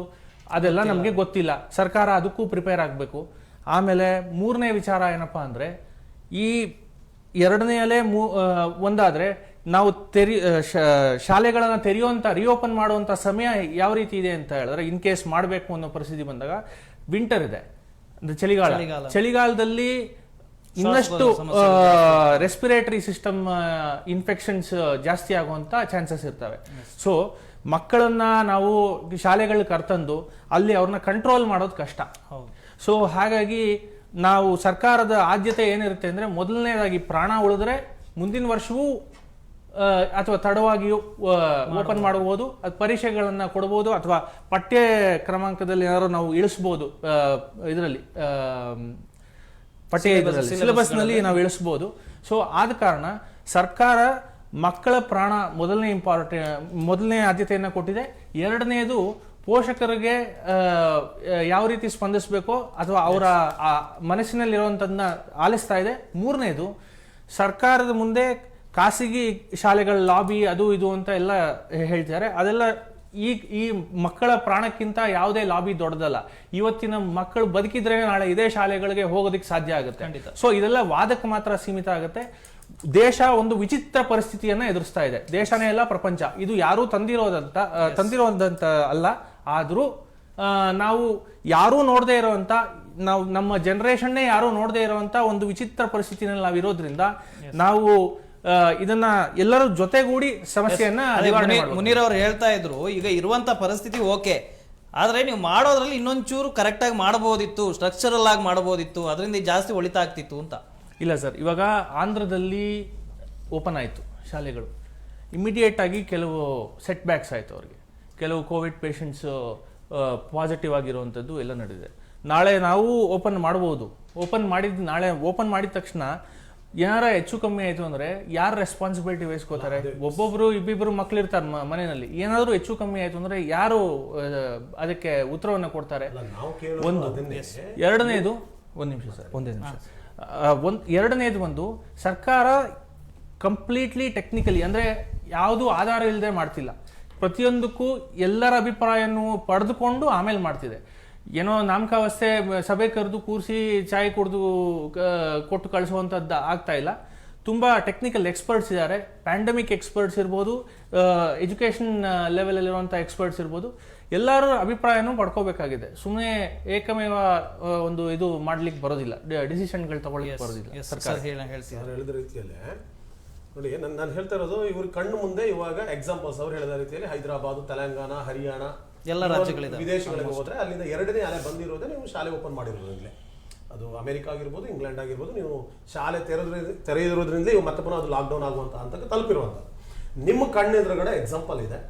ಅದೆಲ್ಲ ನಮಗೆ ಗೊತ್ತಿಲ್ಲ. ಸರ್ಕಾರ ಅದಕ್ಕೂ ಪ್ರಿಪೇರ್ ಆಗಬೇಕು. ಆಮೇಲೆ ಮೂರನೇ ವಿಚಾರ ಏನಪ್ಪಾ ಅಂದ್ರೆ, ಈ ಎರಡನೇ ಅಲೆ ಒಂದಾದ್ರೆ ನಾವು ಶಾಲೆಗಳನ್ನ ತೆರೆಯುವಂತ ರಿಓಪನ್ ಮಾಡುವಂತ ಸಮಯ ಯಾವ ರೀತಿ ಇದೆ ಅಂತ ಹೇಳಿದ್ರೆ, ಇನ್ ಕೇಸ್ ಮಾಡಬೇಕು ಅನ್ನೋ ಪರಿಸ್ಥಿತಿ ಬಂದಾಗ ವಿಂಟರ್ ಇದೆ, ಅಂದ್ರೆ ಚಳಿಗಾಲದಲ್ಲಿ ಇನ್ನಷ್ಟು ರೆಸ್ಪಿರೇಟರಿ ಸಿಸ್ಟಮ್ ಇನ್ಫೆಕ್ಷನ್ಸ್ ಜಾಸ್ತಿ ಆಗುವಂತ ಚಾನ್ಸಸ್ ಇರ್ತವೆ. ಸೊ ಮಕ್ಕಳನ್ನ ನಾವು ಶಾಲೆಗಳಿಗೆ ಕರ್ತಂದು ಅಲ್ಲಿ ಅವ್ರನ್ನ ಕಂಟ್ರೋಲ್ ಮಾಡೋದು ಕಷ್ಟ. ಸೊ ಹಾಗಾಗಿ ನಾವು ಸರ್ಕಾರದ ಆದ್ಯತೆ ಏನಿರುತ್ತೆ ಅಂದ್ರೆ, ಮೊದಲನೇದಾಗಿ ಪ್ರಾಣ ಉಳಿದ್ರೆ ಮುಂದಿನ ವರ್ಷವೂ ಅಥವಾ ತಡವಾಗಿಯೂ ಓಪನ್ ಮಾಡಬಹುದು, ಅದು ಪರೀಕ್ಷೆಗಳನ್ನ ಕೊಡಬಹುದು, ಅಥವಾ ಪಠ್ಯ ಕ್ರಮಾಂಕದಲ್ಲಿ ಏನಾದ್ರು ನಾವು ಇಳಿಸಬಹುದು, ಇದರಲ್ಲಿ ಪಠ್ಯ ಸಿಲೆಬಸ್ ನಲ್ಲಿ ನಾವು ಇಳಿಸಬಹುದು. ಸೊ ಆದ ಕಾರಣ ಸರ್ಕಾರ ಮಕ್ಕಳ ಪ್ರಾಣ ಮೊದಲನೇ ಆದ್ಯತೆಯನ್ನ ಕೊಟ್ಟಿದೆ. ಎರಡನೇದು ಪೋಷಕರಿಗೆ ಯಾವ ರೀತಿ ಸ್ಪಂದಿಸಬೇಕೋ ಅಥವಾ ಅವರ ಮನಸ್ಸಿನಲ್ಲಿರುವಂತದನ್ನ ಆಲಿಸ್ತಾ ಇದೆ. ಮೂರನೇದು ಸರ್ಕಾರದ ಮುಂದೆ ಖಾಸಗಿ ಶಾಲೆಗಳ ಲಾಬಿ ಅದು ಇದು ಅಂತ ಎಲ್ಲ ಹೇಳ್ತಾರೆ. ಅದೆಲ್ಲ ಈ ಮಕ್ಕಳ ಪ್ರಾಣಕ್ಕಿಂತ ಯಾವುದೇ ಲಾಬಿ ದೊಡ್ಡದಲ್ಲ. ಇವತ್ತಿನ ಮಕ್ಕಳು ಬದುಕಿದ್ರೆ ನಾಳೆ ಇದೇ ಶಾಲೆಗಳಿಗೆ ಹೋಗೋದಕ್ಕೆ ಸಾಧ್ಯ ಆಗುತ್ತೆ. ಸೊ ಇದೆಲ್ಲ ವಾದಕ್ಕೆ ಮಾತ್ರ ಸೀಮಿತ ಆಗುತ್ತೆ. ದೇಶ ಒಂದು ವಿಚಿತ್ರ ಪರಿಸ್ಥಿತಿಯನ್ನ ಎದುರಿಸ್ತಾ ಇದೆ. ದೇಶನೇ ಎಲ್ಲ ಪ್ರಪಂಚ. ಇದು ಯಾರೂ ತಂದಿರೋದಂತ ಅಲ್ಲ. ಆದ್ರೂ ನಾವು ಯಾರೂ ನೋಡದೇ ಇರೋಂತ, ನಾವು ನಮ್ಮ ಜನರೇಷನ್ನೇ ಯಾರೂ ನೋಡದೇ ಇರೋಂತ ಒಂದು ವಿಚಿತ್ರ ಪರಿಸ್ಥಿತಿನಲ್ಲಿ ನಾವು ಇರೋದ್ರಿಂದ ನಾವು ಇದನ್ನ ಎಲ್ಲರೂ ಜೊತೆಗೂಡಿ ಸಮಸ್ಯೆಯನ್ನ ಮುನೀರ್ ಅವರು ಹೇಳ್ತಾ ಇದ್ರು, ಈಗ ಇರುವಂತ ಪರಿಸ್ಥಿತಿ ಓಕೆ, ಆದ್ರೆ ನೀವು ಮಾಡೋದ್ರಲ್ಲಿ ಇನ್ನೊಂಚೂರು ಕರೆಕ್ಟ್ ಆಗಿ ಮಾಡಬಹುದಿತ್ತು, ಸ್ಟ್ರಕ್ಚರಲ್ ಆಗಿ ಮಾಡಬಹುದಿತ್ತು, ಅದರಿಂದ ಜಾಸ್ತಿ ಒಳಿತಾ ಆಗ್ತಿತ್ತು ಅಂತ. ಇಲ್ಲ ಸರ್, ಇವಾಗ ಆಂಧ್ರದಲ್ಲಿ ಓಪನ್ ಆಯಿತು ಶಾಲೆಗಳು. ಇಮಿಡಿಯೇಟ್ ಆಗಿ ಕೆಲವು ಸೆಟ್ ಬ್ಯಾಕ್ಸ್ ಆಯಿತು ಅವ್ರಿಗೆ. ಕೆಲವು ಕೋವಿಡ್ ಪೇಷಂಟ್ಸ್ ಪಾಸಿಟಿವ್ ಆಗಿರುವಂಥದ್ದು ಎಲ್ಲ ನಡೆದಿದೆ. ನಾಳೆ ನಾವು ಓಪನ್ ಮಾಡ್ಬೋದು. ನಾಳೆ ಓಪನ್ ಮಾಡಿದ ತಕ್ಷಣ ಏನಾರ ಹೆಚ್ಚು ಕಮ್ಮಿ ಆಯಿತು ಅಂದರೆ ಯಾರು ರೆಸ್ಪಾನ್ಸಿಬಿಲಿಟಿ ವಹಿಸ್ಕೋತಾರೆ? ಒಬ್ಬೊಬ್ರು ಇಬ್ಬಿಬ್ರು ಮಕ್ಳಿರ್ತಾರೆ ಮನೆಯಲ್ಲಿ. ಏನಾದರೂ ಹೆಚ್ಚು ಕಮ್ಮಿ ಆಯಿತು ಅಂದರೆ ಯಾರು ಅದಕ್ಕೆ ಉತ್ತರವನ್ನು ಕೊಡ್ತಾರೆ? ಒಂದು. ಎರಡನೇದು, ಒಂದೇ ನಿಮಿಷ. ಎರಡನೇದು ಸರ್ಕಾರ ಕಂಪ್ಲೀಟ್ಲಿ ಟೆಕ್ನಿಕಲಿ, ಅಂದರೆ ಯಾವುದು ಆಧಾರ ಇಲ್ಲದೆ ಮಾಡ್ತಿಲ್ಲ. ಪ್ರತಿಯೊಂದಕ್ಕೂ ಎಲ್ಲರ ಅಭಿಪ್ರಾಯವನ್ನು ಪಡೆದುಕೊಂಡು ಆಮೇಲೆ ಮಾಡ್ತಿದೆ. ಏನೋ ನಾಮಕಾವಸ್ಥೆ ಸಭೆ ಕರೆದು ಕೂರಿಸಿ ಚಾಯ್ ಕೊಟ್ಟು ಕಳಿಸುವಂಥದ್ದು ಆಗ್ತಾ ಇಲ್ಲ. ತುಂಬ ಟೆಕ್ನಿಕಲ್ ಎಕ್ಸ್ಪರ್ಟ್ಸ್ ಇದ್ದಾರೆ. ಪ್ಯಾಂಡಮಿಕ್ ಎಕ್ಸ್ಪರ್ಟ್ಸ್ ಇರ್ಬೋದು, ಎಜುಕೇಷನ್ ಲೆವೆಲಲ್ಲಿರುವಂಥ ಎಕ್ಸ್ಪರ್ಟ್ಸ್ ಇರ್ಬೋದು. ಎಲ್ಲರ ಅಭಿಪ್ರಾಯನೂ ಪಡ್ಕೋಬೇಕಾಗಿದೆ. ಸುಮ್ಮನೆ ಏಕಮೇವ ಒಂದು ಇದು ಮಾಡ್ಲಿಕ್ಕೆ ಬರೋದಿಲ್ಲ, ಡಿಸಿಷನ್ಗಳು ತಗೊಳ್ಳಿಕ್ಕೆ ಬರೋದಿಲ್ಲ. ಸರ್ಕಾರ ಹೇಳಿದ ರೀತಿಯಲ್ಲೇ ನೋಡಿ, ನಾನು ಹೇಳ್ತಾ ಇರೋದು ಇವ್ರ ಕಣ್ಣು ಮುಂದೆ ಇವಾಗ ಎಕ್ಸಾಂಪಲ್ಸ್ ಅವ್ರು ಹೇಳಿದ ರೀತಿಯಲ್ಲಿ ಹೈದರಾಬಾದ್, ತೆಲಂಗಾಣ, ಹರಿಯಾಣ ಎಲ್ಲ ರಾಜ್ಯಗಳಿದೆ. ವಿದೇಶಗಳಿಗೆ ಹೋದ್ರೆ ಅಲ್ಲಿಂದ ಎರಡನೇ ಅಲೆ ಬಂದಿರೋದೇ ನೀವು ಶಾಲೆ ಓಪನ್ ಮಾಡಿರೋದ್ರಿಂದಲೇ. ಅದು ಅಮೆರಿಕ ಆಗಿರ್ಬೋದು, ಇಂಗ್ಲೆಂಡ್ ಆಗಿರ್ಬೋದು, ನೀವು ಶಾಲೆ ತೆರೆದಿರೋದ್ರಿಂದಲೇ ಇವು ಮತ್ತೆ ಪುನಃ ಅದು ಲಾಕ್ಡೌನ್ ಆಗುವಂತ ಹಂತಕ್ಕೆ ತಲುಪಿರುವಂತ ನಿಮ್ಮ ಕಣ್ಣೆದುರುಗಡೆ ಎಕ್ಸಾಂಪಲ್ ಇದೆ.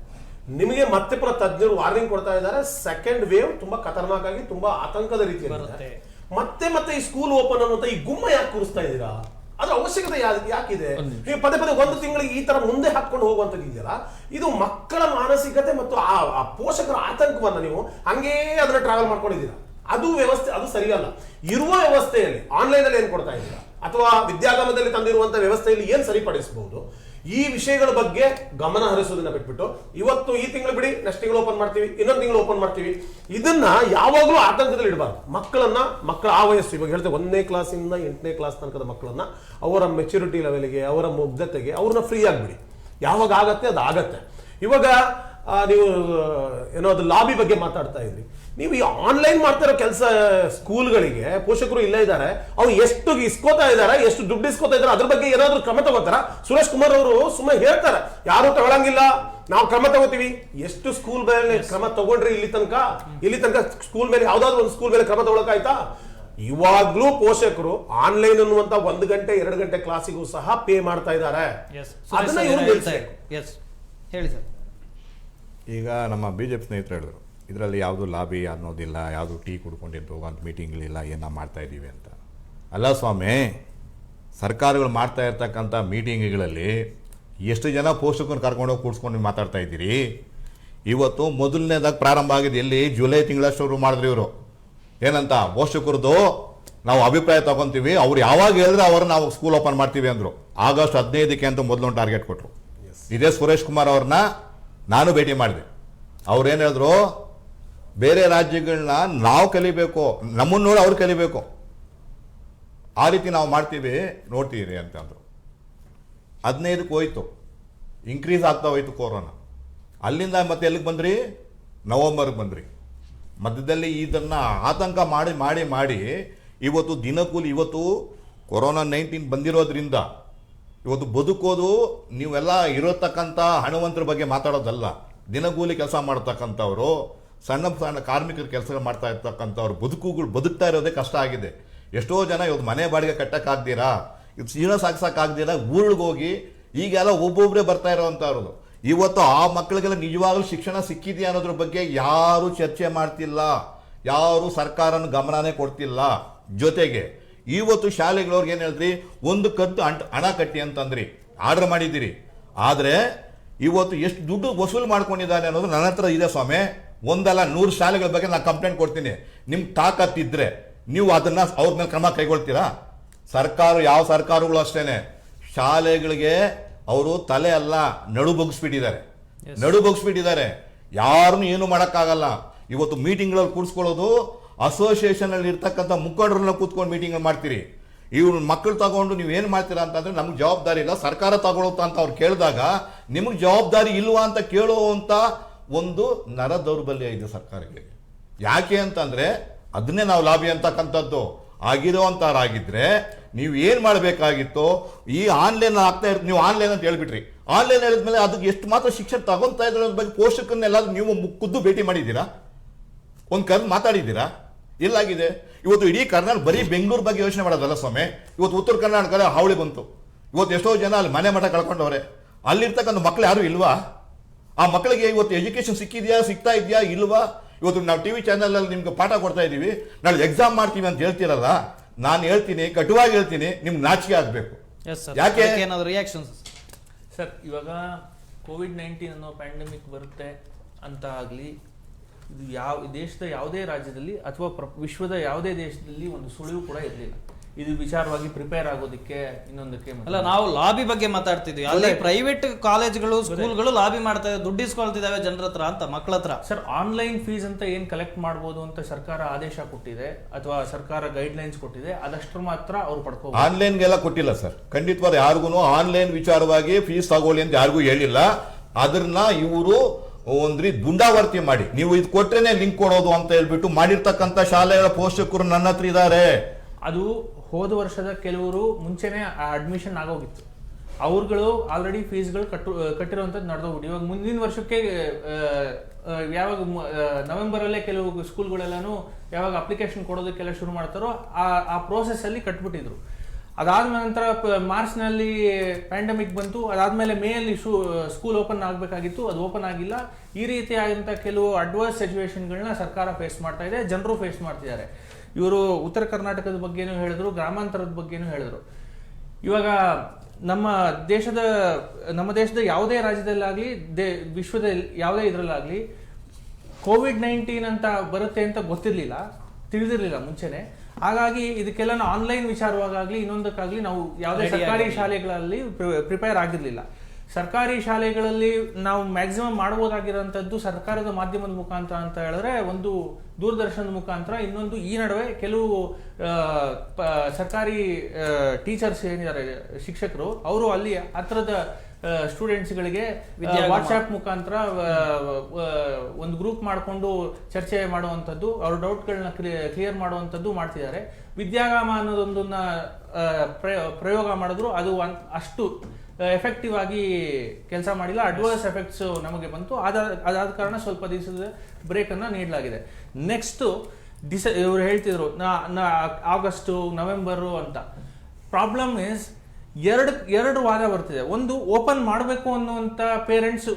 ನಿಮಗೆ ಮತ್ತೆ ಪುನಃ ತಜ್ಞರು ವಾರ್ನಿಂಗ್ ಕೊಡ್ತಾ ಇದ್ದಾರೆ, ಸೆಕೆಂಡ್ ವೇವ್ ತುಂಬಾ ಖತರ್ನಾಕ್ ಆಗಿ ತುಂಬಾ ಆತಂಕದ ರೀತಿಯಲ್ಲಿ ಮತ್ತೆ ಈ ಸ್ಕೂಲ್ ಓಪನ್ ಅನ್ನುವಂತ ಈ ಗುಮ್ಮ ಯಾಕೆ ಕೂರಿಸ್ತಾ ಇದ್ದೀರಾ? ಅದ್ರ ಅವಶ್ಯಕತೆ ಯಾಕಿದೆ? ನೀವು ಪದೇ ಒಂದು ತಿಂಗಳಿಗೆ ಈ ತರ ಮುಂದೆ ಹಾಕೊಂಡು ಹೋಗುವಂತದ್ದು ಇದೆಯಲ್ಲ, ಇದು ಮಕ್ಕಳ ಮಾನಸಿಕತೆ ಮತ್ತು ಆ ಪೋಷಕರ ಆತಂಕವನ್ನ ನೀವು ಹಂಗೇ ಅದನ್ನ ಟ್ರಾವೆಲ್ ಮಾಡ್ಕೊಂಡಿದ್ದೀರಾ. ಅದು ವ್ಯವಸ್ಥೆ, ಅದು ಸರಿಯಲ್ಲ. ಇರುವ ವ್ಯವಸ್ಥೆಯಲ್ಲಿ ಆನ್ಲೈನ್ ಅಲ್ಲಿ ಏನ್ ಕೊಡ್ತಾ ಇದ್ದೀರಾ ಅಥವಾ ವಿದ್ಯಾಗಮದಲ್ಲಿ ತಂದಿರುವಂತ ವ್ಯವಸ್ಥೆಯಲ್ಲಿ ಏನ್ ಸರಿಪಡಿಸಬಹುದು, ಈ ವಿಷಯಗಳ ಬಗ್ಗೆ ಗಮನ ಹರಿಸೋದನ್ನ ಬಿಟ್ಬಿಟ್ಟು ಇವತ್ತು ಈ ತಿಂಗಳು ಬಿಡಿ, ನೆಕ್ಸ್ಟ್ ತಿಂಗಳು ಓಪನ್ ಮಾಡ್ತೀವಿ, ಇನ್ನೊಂದು ತಿಂಗಳು ಓಪನ್ ಮಾಡ್ತೀವಿ, ಇದನ್ನ ಯಾವಾಗಲೂ ಆತಂಕದಲ್ಲಿ ಇಡಬಾರ್ದು. ಮಕ್ಕಳ ಆ ವಯಸ್ಸು, ಇವಾಗ ಹೇಳ್ತೇವೆ 1ನೇ ಕ್ಲಾಸಿಂದ 8ನೇ ಕ್ಲಾಸ್ ತನಕದ ಮಕ್ಕಳನ್ನ ಅವರ ಮೆಚುರಿಟಿ ಲೆವೆಲ್ಗೆ, ಅವರ ಮುಗ್ಧತೆಗೆ ಅವ್ರನ್ನ ಫ್ರೀ ಆಗಿಬಿಡಿ. ಯಾವಾಗ ಆಗತ್ತೆ ಅದು ಆಗತ್ತೆ. ಇವಾಗ ನೀವು ಏನೋ ಅದು ಲಾಬಿ ಬಗ್ಗೆ ಮಾತಾಡ್ತಾ ಇದ್ರಿ. ನೀವು ಈ ಆನ್ಲೈನ್ ಮಾಡ್ತಾ ಇರೋ ಕೆಲಸ ಸ್ಕೂಲ್ಗಳಿಗೆ ಪೋಷಕರು ಇಲ್ಲೇ ಇದ್ದಾರೆ, ಅವ್ರು ಎಷ್ಟು ಇಸ್ಕೋತಾ ಇದಾರೆ, ಎಷ್ಟು ದುಡ್ಡು ಇಸ್ಕೋತಾ ಇದಾರೆ, ಅದ್ರ ಬಗ್ಗೆ ಏನಾದ್ರು ಕ್ರಮ ತಗೋತಾರ? ಸುರೇಶ್ ಕುಮಾರ್ ಅವರು ಸುಮ್ಮನೆ ಹೇಳ್ತಾರೆ, ಯಾರು ತಗೊಳಂಗಿಲ್ಲ, ನಾವು ಕ್ರಮ ತಗೋತೀವಿ. ಎಷ್ಟು ಸ್ಕೂಲ್ ಮೇಲೆ ಕ್ರಮ ತಗೊಂಡ್ರಿ ಇಲ್ಲಿ ತನಕ ಸ್ಕೂಲ್ ಮೇಲೆ ಯಾವ್ದಾದ್ರು ಒಂದು ಸ್ಕೂಲ್ ಮೇಲೆ ಕ್ರಮ ತಗೊಳಕಾಯ್ತಾ? ಇವಾಗ್ಲೂ ಪೋಷಕರು ಆನ್ಲೈನ್ ಅನ್ನುವಂತ 1 ಗಂಟೆ 2 ಗಂಟೆ ಕ್ಲಾಸಿಗೂ ಸಹ ಪೇ ಮಾಡ್ತಾ ಇದ್ದಾರೆ. ಅದನ್ನ ಇವರು ಹೇಳಿ ಸರ್. ಈಗ ನಮ್ಮ BJP ಸ್ನೇಹಿತರು ಹೇಳಿದ್ರು, ಇದರಲ್ಲಿ ಯಾವುದು ಲಾಬಿ ಅನ್ನೋದಿಲ್ಲ, ಯಾವುದು ಟೀ ಕುಡ್ಕೊಂಡಿದ್ದು ಹೋಗೋಂಥ ಮೀಟಿಂಗ್ಗಳಿಲ್ಲ, ಏನೋ ಮಾಡ್ತಾ ಇದ್ದೀವಿ ಅಂತ. ಅಲ್ಲ ಸ್ವಾಮಿ, ಸರ್ಕಾರಗಳು ಮಾಡ್ತಾ ಇರ್ತಕ್ಕಂಥ ಮೀಟಿಂಗ್ಗಳಲ್ಲಿ ಎಷ್ಟು ಜನ ಪೋಷಕರನ್ನು ಕರ್ಕೊಂಡೋಗಿ ಕೂಡ್ಸ್ಕೊಂಡು ಮಾತಾಡ್ತಾ ಇದ್ದೀರಿ? ಇವತ್ತು ಮೊದಲನೇದಾಗಿ ಪ್ರಾರಂಭ ಆಗಿದೆ ಎಲ್ಲಿ? ಜುಲೈ ತಿಂಗಳ ಶುರು ಮಾಡಿದ್ರಿ ಇವರು. ಏನಂತ? ಪೋಷಕರದ್ದು ನಾವು ಅಭಿಪ್ರಾಯ ತಗೊತೀವಿ, ಅವ್ರು ಯಾವಾಗ ಹೇಳಿದ್ರೆ ಅವರು ನಾವು ಸ್ಕೂಲ್ ಓಪನ್ ಮಾಡ್ತೀವಿ ಅಂದರು. ಆಗಸ್ಟ್ 15ಕ್ಕೆ ಅಂತ ಮೊದಲೊಂದು ಟಾರ್ಗೆಟ್ ಕೊಟ್ಟರು. ಇದೇ ಸುರೇಶ್ ಕುಮಾರ್ ಅವ್ರನ್ನ ನಾನು ಭೇಟಿ ಮಾಡಿದೆ. ಅವ್ರೇನು ಹೇಳಿದ್ರು, ಬೇರೆ ರಾಜ್ಯಗಳನ್ನ ನಾವು ಕಲಿಬೇಕು, ನಮ್ಮನ್ನು ನೋಡಿ ಅವ್ರು ಕಲಿಬೇಕು, ಆ ರೀತಿ ನಾವು ಮಾಡ್ತೀವಿ ನೋಡ್ತೀರಿ ಅಂತಂದ್ರು. 15ಕ್ಕೆ ಹೋಯ್ತು, ಇನ್ಕ್ರೀಸ್ ಆಗ್ತಾ ಹೋಯ್ತು ಕೊರೋನಾ. ಅಲ್ಲಿಂದ ಮತ್ತೆ ಎಲ್ಲಿಗೆ ಬಂದ್ರಿ? ನವಂಬರ್ಗೆ ಬಂದ್ರಿ. ಮಧ್ಯದಲ್ಲಿ ಇದನ್ನು ಆತಂಕ ಮಾಡಿ ಮಾಡಿ ಮಾಡಿ ಇವತ್ತು ದಿನಕೂಲಿ, ಇವತ್ತು ಕೊರೋನಾ 19 ಬಂದಿರೋದ್ರಿಂದ ಇವತ್ತು ಬದುಕೋದು ನೀವೆಲ್ಲ ಇರತಕ್ಕಂಥ ಹಣವಂತರ ಬಗ್ಗೆ ಮಾತಾಡೋದಲ್ಲ. ದಿನಗೂಲಿ ಕೆಲಸ ಮಾಡ್ತಕ್ಕಂಥವ್ರು, ಸಣ್ಣ ಸಣ್ಣ ಕಾರ್ಮಿಕರ ಕೆಲಸ ಮಾಡ್ತಾ ಇರ್ತಕ್ಕಂಥವ್ರು ಬದುಕ್ತಾ ಇರೋದೇ ಕಷ್ಟ ಆಗಿದೆ. ಎಷ್ಟೋ ಜನ ಇವತ್ತು ಮನೆ ಬಾಡಿಗೆ ಕಟ್ಟಕ್ಕಾಗ್ದಿರಾ, ಇವತ್ತು ಜೀವನ ಸಾಗಿಸೋಕ್ಕಾಗ್ದಿರಾ ಊರಿಗೆ ಹೋಗಿ ಈಗೆಲ್ಲ ಒಬ್ಬೊಬ್ಬರೇ ಬರ್ತಾ ಇರೋವಂಥವ್ರು. ಇವತ್ತು ಆ ಮಕ್ಕಳಿಗೆಲ್ಲ ನಿಜವಾಗ್ಲೂ ಶಿಕ್ಷಣ ಸಿಕ್ಕಿದೆಯಾ ಅನ್ನೋದ್ರ ಬಗ್ಗೆ ಯಾರು ಚರ್ಚೆ ಮಾಡ್ತಿಲ್ಲ, ಯಾರು ಸರ್ಕಾರನ ಗಮನನೇ ಕೊಡ್ತಿಲ್ಲ. ಜೊತೆಗೆ ಇವತ್ತು ಶಾಲೆಗಳವ್ರಿಗೆ ಏನು ಹೇಳಿದ್ರಿ, ಒಂದು ಕಂತು ಹಣ ಕಟ್ಟಿ ಅಂತಂದ್ರಿ, ಆರ್ಡರ್ ಮಾಡಿದ್ದೀರಿ. ಆದರೆ ಇವತ್ತು ಎಷ್ಟು ದುಡ್ಡು ವಸೂಲು ಮಾಡ್ಕೊಂಡಿದ್ದಾನೆ ಅನ್ನೋದು ನನ್ನ ಹತ್ರ ಇದೆ ಸ್ವಾಮಿ. ಒಂದಲ್ಲ 100 ಶಾಲೆಗಳ ಬಗ್ಗೆ ನಾನು ಕಂಪ್ಲೇಂಟ್ ಕೊಡ್ತೀನಿ. ನಿಮ್ಗೆ ತಾಕತ್ತಿದ್ರೆ ನೀವು ಅದನ್ನ ಅವ್ರ ಮೇಲೆ ಕ್ರಮ ಕೈಗೊಳ್ತೀರಾ? ಸರ್ಕಾರ, ಯಾವ ಸರ್ಕಾರಗಳು ಅಷ್ಟೇನೆ ಶಾಲೆಗಳಿಗೆ ಅವರು ತಲೆ ಅಲ್ಲ ನಡು ಬಗ್ಸ್ಬಿಟ್ಟಿದ್ದಾರೆ. ಯಾರನ್ನು ಏನು ಮಾಡೋಕ್ಕಾಗಲ್ಲ. ಇವತ್ತು ಮೀಟಿಂಗ್ಗಳಲ್ಲಿ ಕೂಡಿಸ್ಕೊಳ್ಳೋದು, ಅಸೋಸಿಯೇಷನ್ ಅಲ್ಲಿ ಇರ್ತಕ್ಕಂಥ ಮುಖಂಡರನ್ನ ಕೂತ್ಕೊಂಡು ಮೀಟಿಂಗ್ ಮಾಡ್ತೀರಿ. ಇವ್ರ ಮಕ್ಕಳು ತಗೊಂಡು ನೀವು ಏನು ಮಾಡ್ತೀರಾ ಅಂತಂದ್ರೆ ನಮ್ಗೆ ಜವಾಬ್ದಾರಿ ಇಲ್ಲ, ಸರ್ಕಾರ ತಗೊಳುತ್ತಾ ಅಂತ ಅವ್ರು ಕೇಳಿದಾಗ ನಿಮಗೆ ಜವಾಬ್ದಾರಿ ಇಲ್ವಾ ಅಂತ ಕೇಳುವಂತ ಒಂದು ನರ ದೌರ್ಬಲ್ಯ ಇದೆ ಸರ್ಕಾರಕ್ಕೆ. ಯಾಕೆ ಅಂತಂದ್ರೆ ಅದನ್ನೇ ನಾವು ಲಾಬಿ ಅಂತಕ್ಕಂಥದ್ದು ಆಗಿರೋವಂಥವ್ರಾಗಿದ್ರೆ ನೀವು ಏನು ಮಾಡಬೇಕಾಗಿತ್ತು, ಈ ಆನ್ಲೈನ್ ಆಗ್ತಾ ಇರ್ತೀವಿ, ನೀವು ಆನ್ಲೈನ್ ಅಂತ ಹೇಳ್ಬಿಟ್ರಿ. ಆನ್ಲೈನ್ ಹೇಳಿದ್ಮೇಲೆ ಅದಕ್ಕೆ ಎಷ್ಟು ಮಾತ್ರ ಶಿಕ್ಷಣ ತಗೊಂತಾ ಇದ್ರ ಬಗ್ಗೆ ಪೋಷಕರನ್ನೆಲ್ಲಾದ್ರೂ ನೀವು ಖುದ್ದು ಭೇಟಿ ಮಾಡಿದ್ದೀರಾ? ಒಂದು ಕರೆದು ಮಾತಾಡಿದ್ದೀರಾ? ಎಲ್ಲಾಗಿದೆ? ಇವತ್ತು ಇಡೀ ಕರ್ನಾಟಕ ಬರೀ ಬೆಂಗಳೂರು ಬಗ್ಗೆ ಯೋಚನೆ ಮಾಡೋದಲ್ಲ ಸ್ವಾಮಿ. ಇವತ್ತು ಉತ್ತರ ಕರ್ನಾಟಕದ ಹಾವಳಿ ಬಂತು. ಇವತ್ತು ಎಷ್ಟೋ ಜನ ಅಲ್ಲಿ ಮನೆ ಮಠ ಕಳ್ಕೊಂಡವ್ರೆ. ಅಲ್ಲಿರ್ತಕ್ಕಂಥ ಮಕ್ಳು ಯಾರು ಇಲ್ವಾ? ಆ ಮಕ್ಕಳಿಗೆ ಇವತ್ತು ಎಜುಕೇಶನ್ ಸಿಗ್ತಾ ಇದೆಯಾ ಇಲ್ವಾ? ಇವತ್ತು ನಾವು ಟಿವಿ ಚಾನಲ್ ಅಲ್ಲಿ ನಿಮ್ಗೆ ಪಾಠ ಕೊಡ್ತಾ ಇದೀವಿ, ನಾಳೆ ಎಕ್ಸಾಮ್ ಮಾಡ್ತೀವಿ ಅಂತ ಹೇಳ್ತೀರಲ್ಲ, ನಾನು ಹೇಳ್ತೀನಿ, ಕಟುವಾಗಿ ಹೇಳ್ತೀನಿ, ನಿಮ್ಗೆ ನಾಚಿಕೆ ಆಗ್ಬೇಕು. ಯಾಕೆ? ರಿಯಾಕ್ಷನ್ಸ್ ಸರ್, ಇವಾಗ COVID-19 ಅನ್ನೋ ಪ್ಯಾಂಡಮಿಕ್ ಬರುತ್ತೆ ಅಂತ ಆಗಲಿ, ಇದು ದೇಶದ ಯಾವುದೇ ರಾಜ್ಯದಲ್ಲಿ ಅಥವಾ ವಿಶ್ವದ ಯಾವುದೇ ದೇಶದಲ್ಲಿ ಒಂದು ಸುಳಿವು ಕೂಡ ಇರಲಿಲ್ಲ ಇದು ವಿಚಾರವಾಗಿ ಪ್ರಿಪೇರ್ ಆಗೋದಕ್ಕೆ. ಇನ್ನೊಂದಕ್ಕೆ ಅಲ್ಲ, ನಾವು ಲಾಬಿ ಬಗ್ಗೆ ಮಾತಾಡ್ತಿದ್ವಿ. ಅಲ್ಲಿ ಪ್ರೈವೇಟ್ ಕಾಲೇಜ್ಗಳು, ಸ್ಕೂಲ್ಗಳು ಲಾಬಿ ಮಾಡ್ತಾ ಇದ್ದಾವೆ, ದುಡ್ಡು ಇಸ್ಕೊಳ್ತಿದ್ದಾವೆ ಜನರ ಹತ್ರ ಅಂತ, ಮಕ್ಕಳ ಹತ್ರ. ಸರ್, ಆನ್ಲೈನ್ ಫೀಸ್ ಅಂತ ಏನ್ ಕಲೆಕ್ಟ್ ಮಾಡ್ಬೋದು ಅಂತ ಸರ್ಕಾರ ಆದೇಶ ಕೊಟ್ಟಿದೆ ಅಥವಾ ಸರ್ಕಾರ ಗೈಡ್ ಲೈನ್ಸ್ ಕೊಟ್ಟಿದೆ, ಅದಷ್ಟು ಮಾತ್ರ ಅವ್ರು ಪಡ್ಕೋ. ಆನ್ಲೈನ್ಗೆಲ್ಲ ಕೊಟ್ಟಿಲ್ಲ ಸರ್, ಖಂಡಿತವಾದ ಯಾರಿಗೂ ಆನ್ಲೈನ್ ವಿಚಾರವಾಗಿ ಫೀಸ್ ತಗೊಳ್ಳಿ ಅಂತ ಯಾರಿಗೂ ಹೇಳಿಲ್ಲ. ಅದನ್ನ ಇವರು ಒಂದ್ರಿ ದುಂಡಾವರ್ತಿ ಮಾಡಿ, ನೀವು ಇದು ಕೊಟ್ರೇನೆ ಲಿಂಕ್ ಕೊಡೋದು ಅಂತ ಹೇಳ್ಬಿಟ್ಟು ಮಾಡಿರ್ತಕ್ಕಂಥ ಶಾಲೆಗಳ ಪೋಷಕರು ನನ್ನ ಹತ್ರ ಇದ್ದಾರೆ. ಅದು ಹೋದ ವರ್ಷದ ಕೆಲವರು ಮುಂಚೆನೆ ಅಡ್ಮಿಷನ್ ಆಗೋಗಿತ್ತು, ಅವ್ರುಗಳು ಆಲ್ರೆಡಿ ಫೀಸ್ಗಳು ಕಟ್ಟಿರುವಂಥದ್ದು ನಡೆದೋಗ್ಬಿಟ್ಟು ಇವಾಗ ಮುಂದಿನ ವರ್ಷಕ್ಕೆ ಯಾವಾಗ ನವೆಂಬರ್ ಅಲ್ಲೇ ಕೆಲವು ಸ್ಕೂಲ್ಗಳೆಲ್ಲಾನು ಯಾವಾಗ ಅಪ್ಲಿಕೇಶನ್ ಕೊಡೋದಕ್ಕೆಲ್ಲ ಶುರು ಮಾಡ್ತಾರೋ ಆ ಪ್ರೋಸೆಸ್ ಅಲ್ಲಿ ಕಟ್ಬಿಟ್ಟಿದ್ರು. ಅದಾದ ನಂತರ ಮಾರ್ಚ್ ನಲ್ಲಿ ಪ್ಯಾಂಡಮಿಕ್ ಬಂತು. ಅದಾದ್ಮೇಲೆ ಮೇ ಅಲ್ಲಿ ಸ್ಕೂಲ್ ಓಪನ್ ಆಗ್ಬೇಕಾಗಿತ್ತು, ಅದು ಓಪನ್ ಆಗಿಲ್ಲ. ಈ ರೀತಿಯಾದಂತಹ ಕೆಲವು ಅಡ್ವರ್ಸ್ ಸಿಚುವೇಶನ್ಗಳನ್ನ ಸರ್ಕಾರ ಫೇಸ್ ಮಾಡ್ತಾ ಇದೆ, ಜನರು ಫೇಸ್ ಮಾಡ್ತಿದ್ದಾರೆ. ಇವರು ಉತ್ತರ ಕರ್ನಾಟಕದ ಬಗ್ಗೆನೂ ಹೇಳಿದ್ರು, ಗ್ರಾಮಾಂತರದ ಬಗ್ಗೆನೂ ಹೇಳಿದ್ರು. ಇವಾಗ ನಮ್ಮ ದೇಶದ ಯಾವುದೇ ರಾಜ್ಯದಲ್ಲಾಗ್ಲಿ, ವಿಶ್ವದ ಯಾವುದೇ ಇದರಲ್ಲಾಗ್ಲಿ COVID-19 ಅಂತ ಬರುತ್ತೆ ಅಂತ ಗೊತ್ತಿರ್ಲಿಲ್ಲ, ತಿಳಿದಿರ್ಲಿಲ್ಲ ಮುಂಚೆನೆ. ಹಾಗಾಗಿ ಇದಕ್ಕೆಲ್ಲ ಆನ್ಲೈನ್ ವಿಚಾರವಾಗಲಿ ಇನ್ನೊಂದಕ್ಕಾಗ್ಲಿ ನಾವು ಯಾವುದೇ ಸರ್ಕಾರಿ ಶಾಲೆಗಳಲ್ಲಿ ಪ್ರಿಪೇರ್ ಆಗಿರ್ಲಿಲ್ಲ. ಸರ್ಕಾರಿ ಶಾಲೆಗಳಲ್ಲಿ ನಾವು ಮ್ಯಾಕ್ಸಿಮಮ್ ಮಾಡಬಹುದಾಗಿರೋಂಥದ್ದು ಸರ್ಕಾರದ ಮಾಧ್ಯಮದ ಮುಖಾಂತರ ಅಂತ ಹೇಳಿದ್ರೆ ಒಂದು ದೂರದರ್ಶನದ ಮುಖಾಂತರ, ಇನ್ನೊಂದು ಈ ನಡುವೆ ಕೆಲವು ಸರ್ಕಾರಿ ಟೀಚರ್ಸ್ ಏನಿದ್ದಾರೆ, ಶಿಕ್ಷಕರು, ಅವರು ಅಲ್ಲಿ ಹತ್ರದ ಸ್ಟೂಡೆಂಟ್ಸ್ಗಳಿಗೆ ವಾಟ್ಸ್ಆ್ಯಪ್ ಮುಖಾಂತರ ಒಂದು ಗ್ರೂಪ್ ಮಾಡಿಕೊಂಡು ಚರ್ಚೆ ಮಾಡುವಂಥದ್ದು, ಅವ್ರ ಡೌಟ್ಗಳನ್ನ ಕ್ಲಿಯರ್ ಮಾಡುವಂಥದ್ದು ಮಾಡ್ತಿದ್ದಾರೆ. ವಿದ್ಯಾಗಾಮ ಅನ್ನೋದೊಂದನ್ನ ಪ್ರಯೋಗ ಮಾಡಿದ್ರು, ಅದು ಅಷ್ಟು ಎಫೆಕ್ಟಿವ್ ಆಗಿ ಕೆಲಸ ಮಾಡಿಲ್ಲ. ಅಡ್ವರ್ಸ್ ಎಫೆಕ್ಟ್ಸ್ ನಮಗೆ ಬಂತು. ಅದಾದ ಕಾರಣ ಸ್ವಲ್ಪ ದಿವಸದ ಬ್ರೇಕ್ ಅನ್ನ ನೀಡಲಾಗಿದೆ. ನೆಕ್ಸ್ಟ್ ಇವರು ಹೇಳ್ತಿದ್ರು ಆಗಸ್ಟ್ ನವೆಂಬರು ಅಂತ. ಪ್ರಾಬ್ಲಮ್ ಇಸ್ ಎರಡು ವಾದ ಬರ್ತಿದೆ. ಒಂದು, ಓಪನ್ ಮಾಡಬೇಕು ಅನ್ನುವಂತ ಪೇರೆಂಟ್ಸ್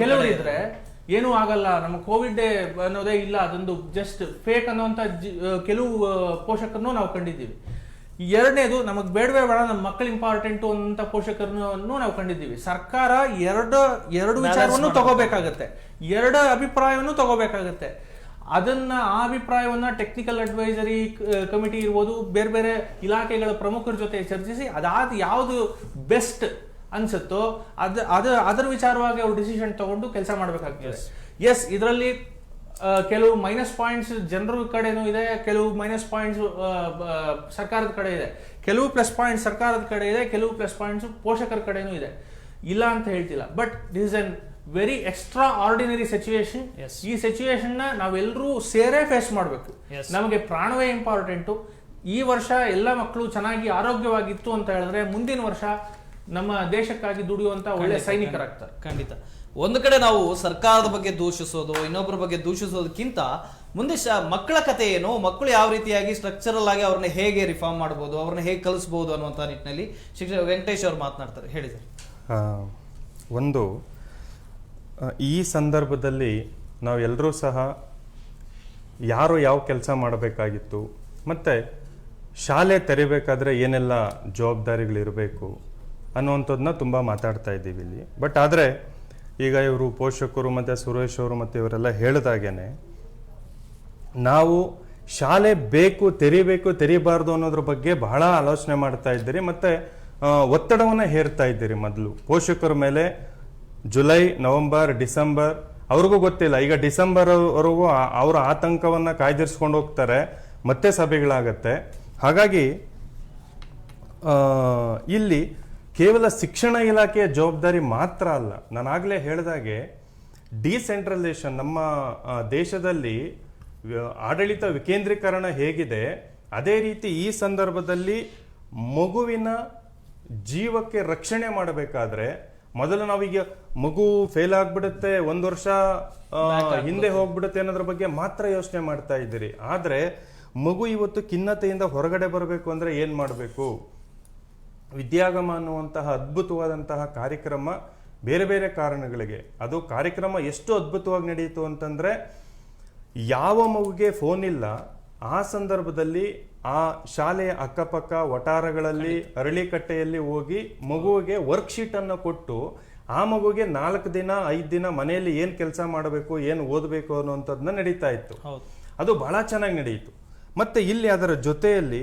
ಕೆಲವರು ಇದ್ರೆ ಏನೂ ಆಗಲ್ಲ, ನಮ್ಮ ಕೋವಿಡ್ ಅನ್ನೋದೇ ಇಲ್ಲ, ಅದೊಂದು ಜಸ್ಟ್ ಫೇಕ್ ಅನ್ನುವಂತ ಕೆಲವು ಪೋಷಕರನ್ನು ನಾವು ಕಂಡಿದ್ದೀವಿ. ಎರಡನೇದು, ನಮಗ್ ಬೇಡವೇ ಬೇಡ, ನಮ್ಮ ಮಕ್ಕಳು ಇಂಪಾರ್ಟೆಂಟ್ ಅಂತ ಪೋಷಕರನ್ನು ನಾವು ಕಂಡಿದ್ದೀವಿ. ಸರ್ಕಾರ ಎರಡು ವಿಚಾರವನ್ನು ತಗೋಬೇಕಾಗತ್ತೆ, ಎರಡು ಅಭಿಪ್ರಾಯವನ್ನು ತಗೋಬೇಕಾಗತ್ತೆ. ಆ ಅಭಿಪ್ರಾಯವನ್ನ ಟೆಕ್ನಿಕಲ್ ಅಡ್ವೈಸರಿ ಕಮಿಟಿ ಇರ್ಬೋದು, ಬೇರೆ ಬೇರೆ ಇಲಾಖೆಗಳ ಪ್ರಮುಖರ ಜೊತೆ ಚರ್ಚಿಸಿ ಅದಾದ ಯಾವುದು ಬೆಸ್ಟ್ ಅನ್ಸುತ್ತೋ ಅದರ ವಿಚಾರವಾಗಿ ಅವ್ರು ಡಿಸಿಷನ್ ತಗೊಂಡು ಕೆಲಸ ಮಾಡ್ಬೇಕಾಗ್ತದೆ. ಎಸ್, ಇದರಲ್ಲಿ ಕೆಲವು ಮೈನಸ್ ಪಾಯಿಂಟ್ಸ್ ಜನರ ಕಡೆನೂ ಇದೆ, ಕೆಲವು ಮೈನಸ್ ಪಾಯಿಂಟ್ಸ್ ಸರ್ಕಾರದ ಕಡೆ ಇದೆ, ಕೆಲವು ಪ್ಲಸ್ ಪಾಯಿಂಟ್ಸ್ ಸರ್ಕಾರದ ಕಡೆ ಇದೆ, ಕೆಲವು ಪ್ಲಸ್ ಪಾಯಿಂಟ್ಸ್ ಪೋಷಕರ ಕಡೆನೂ ಇದೆ, ಇಲ್ಲ ಅಂತ ಹೇಳ್ತಿಲ್ಲ. But this is an very extra ordinary situation. ಈ ಸಿಚುವೇಶನ್ ನ ನಾವೆಲ್ಲರೂ ಸೇರೇ ಫೇಸ್ ಮಾಡಬೇಕು. ನಮಗೆ ಪ್ರಾಣವೇ ಇಂಪಾರ್ಟೆಂಟು. ಈ ವರ್ಷ ಎಲ್ಲ ಮಕ್ಕಳು ಚೆನ್ನಾಗಿ ಆರೋಗ್ಯವಾಗಿತ್ತು ಅಂತ ಹೇಳಿದ್ರೆ ಮುಂದಿನ ವರ್ಷ ನಮ್ಮ ದೇಶಕ್ಕಾಗಿ ದುಡಿಯುವಂತ ಒಳ್ಳೆ ಸೈನಿಕರಾಗ್ತಾರೆ. ಖಂಡಿತ. ಒಂದು ಕಡೆ ನಾವು ಸರ್ಕಾರದ ಬಗ್ಗೆ ದೂಷಿಸೋದು, ಇನ್ನೊಬ್ಬರ ಬಗ್ಗೆ ದೂಷಿಸೋದಕ್ಕಿಂತ ಮುಂದೆ ಮಕ್ಕಳ ಕಥೆ ಏನು, ಮಕ್ಕಳು ಯಾವ ರೀತಿಯಾಗಿ ಸ್ಟ್ರಕ್ಚರಲ್ ಆಗಿ ಅವ್ರನ್ನ ಹೇಗೆ ರಿಫಾರ್ಮ್ ಮಾಡ್ಬೋದು, ಅವ್ರನ್ನ ಹೇಗೆ ಕಲಿಸ್ಬೋದು ಅನ್ನುವಂಥ ನಿಟ್ಟಿನಲ್ಲಿ ಶಿಕ್ಷಕ ವೆಂಕಟೇಶ್ ಅವರು ಮಾತನಾಡ್ತಾರೆ. ಹೇಳಿ ಸರ್. ಒಂದು ಈ ಸಂದರ್ಭದಲ್ಲಿ ನಾವೆಲ್ಲರೂ ಸಹ ಯಾರು ಯಾವ ಕೆಲಸ ಮಾಡಬೇಕಾಗಿತ್ತು, ಮತ್ತು ಶಾಲೆ ತೆರಿಬೇಕಾದ್ರೆ ಏನೆಲ್ಲ ಜವಾಬ್ದಾರಿಗಳಿರಬೇಕು ಅನ್ನುವಂಥದ್ದನ್ನ ತುಂಬ ಮಾತಾಡ್ತಾ ಇದ್ದೀವಿ ಇಲ್ಲಿ. ಬಟ್ ಆದರೆ ಈಗ ಇವರು ಪೋಷಕರು ಮತ್ತು ಸುರೇಶ್ ಅವರು ಮತ್ತು ಇವರೆಲ್ಲ ಹೇಳಿದಾಗೇನೆ ನಾವು ಶಾಲೆ ಬೇಕು, ತೆರಿಬಾರ್ದು ಅನ್ನೋದ್ರ ಬಗ್ಗೆ ಬಹಳ ಆಲೋಚನೆ ಮಾಡ್ತಾ ಇದ್ದೀರಿ, ಮತ್ತು ಒತ್ತಡವನ್ನು ಹೇರ್ತಾ ಇದ್ದೀರಿ. ಮೊದಲು ಪೋಷಕರ ಮೇಲೆ ಜುಲೈ, ನವೆಂಬರ್, ಡಿಸೆಂಬರ್ ಅವ್ರಿಗೂ ಗೊತ್ತಿಲ್ಲ. ಈಗ ಡಿಸೆಂಬರ್ ವರೆಗೂ ಅವರ ಆತಂಕವನ್ನು ಕಾಯ್ದಿರಿಸ್ಕೊಂಡು ಹೋಗ್ತಾರೆ, ಮತ್ತೆ ಸಭೆಗಳಾಗತ್ತೆ. ಹಾಗಾಗಿ ಇಲ್ಲಿ ಕೇವಲ ಶಿಕ್ಷಣ ಇಲಾಖೆಯ ಜವಾಬ್ದಾರಿ ಮಾತ್ರ ಅಲ್ಲ. ನಾನಾಗಲೇ ಹೇಳಿದಾಗೆ ಡಿಸೆಂಟ್ರಲೈಸೇಷನ್, ನಮ್ಮ ದೇಶದಲ್ಲಿ ಆಡಳಿತ ವಿಕೇಂದ್ರೀಕರಣ ಹೇಗಿದೆ, ಅದೇ ರೀತಿ ಈ ಸಂದರ್ಭದಲ್ಲಿ ಮಗುವಿನ ಜೀವಕ್ಕೆ ರಕ್ಷಣೆ ಮಾಡಬೇಕಾದ್ರೆ ಮೊದಲು ನಾವೀಗ ಮಗು ಫೇಲ್ ಆಗ್ಬಿಡುತ್ತೆ, 1 ವರ್ಷ ಹಿಂದೆ ಹೋಗ್ಬಿಡುತ್ತೆ ಅನ್ನೋದ್ರ ಬಗ್ಗೆ ಮಾತ್ರ ಯೋಚನೆ ಮಾಡ್ತಾ ಇದ್ದೀರಿ. ಆದರೆ ಮಗು ಇವತ್ತು ಖಿನ್ನತೆಯಿಂದ ಹೊರಗಡೆ ಬರಬೇಕು ಅಂದ್ರೆ ಏನ್ ಮಾಡಬೇಕು? ವಿದ್ಯಾಗಮ ಅನ್ನುವಂತಹ ಅದ್ಭುತವಾದಂತಹ ಕಾರ್ಯಕ್ರಮ ಬೇರೆ ಬೇರೆ ಕಾರಣಗಳಿಗೆ, ಅದು ಕಾರ್ಯಕ್ರಮ ಎಷ್ಟು ಅದ್ಭುತವಾಗಿ ನಡೆಯಿತು ಅಂತಂದ್ರೆ, ಯಾವ ಮಗುಗೆ ಫೋನ್ ಇಲ್ಲ ಆ ಸಂದರ್ಭದಲ್ಲಿ ಆ ಶಾಲೆಯ ಅಕ್ಕಪಕ್ಕ ವಟಾರಗಳಲ್ಲಿ ಅರಳಿಕಟ್ಟೆಯಲ್ಲಿ ಹೋಗಿ ಮಗುವಿಗೆ ವರ್ಕ್ಶೀಟ್ ಅನ್ನು ಕೊಟ್ಟು ಆ ಮಗುಗೆ 4 ದಿನ 5 ದಿನ ಮನೆಯಲ್ಲಿ ಏನ್ ಕೆಲಸ ಮಾಡಬೇಕು, ಏನು ಓದಬೇಕು ಅನ್ನುವಂಥದ್ದನ್ನ ನಡೀತಾ ಇತ್ತು. ಅದು ಬಹಳ ಚೆನ್ನಾಗಿ ನಡೆಯಿತು. ಮತ್ತೆ ಇಲ್ಲಿ ಅದರ ಜೊತೆಯಲ್ಲಿ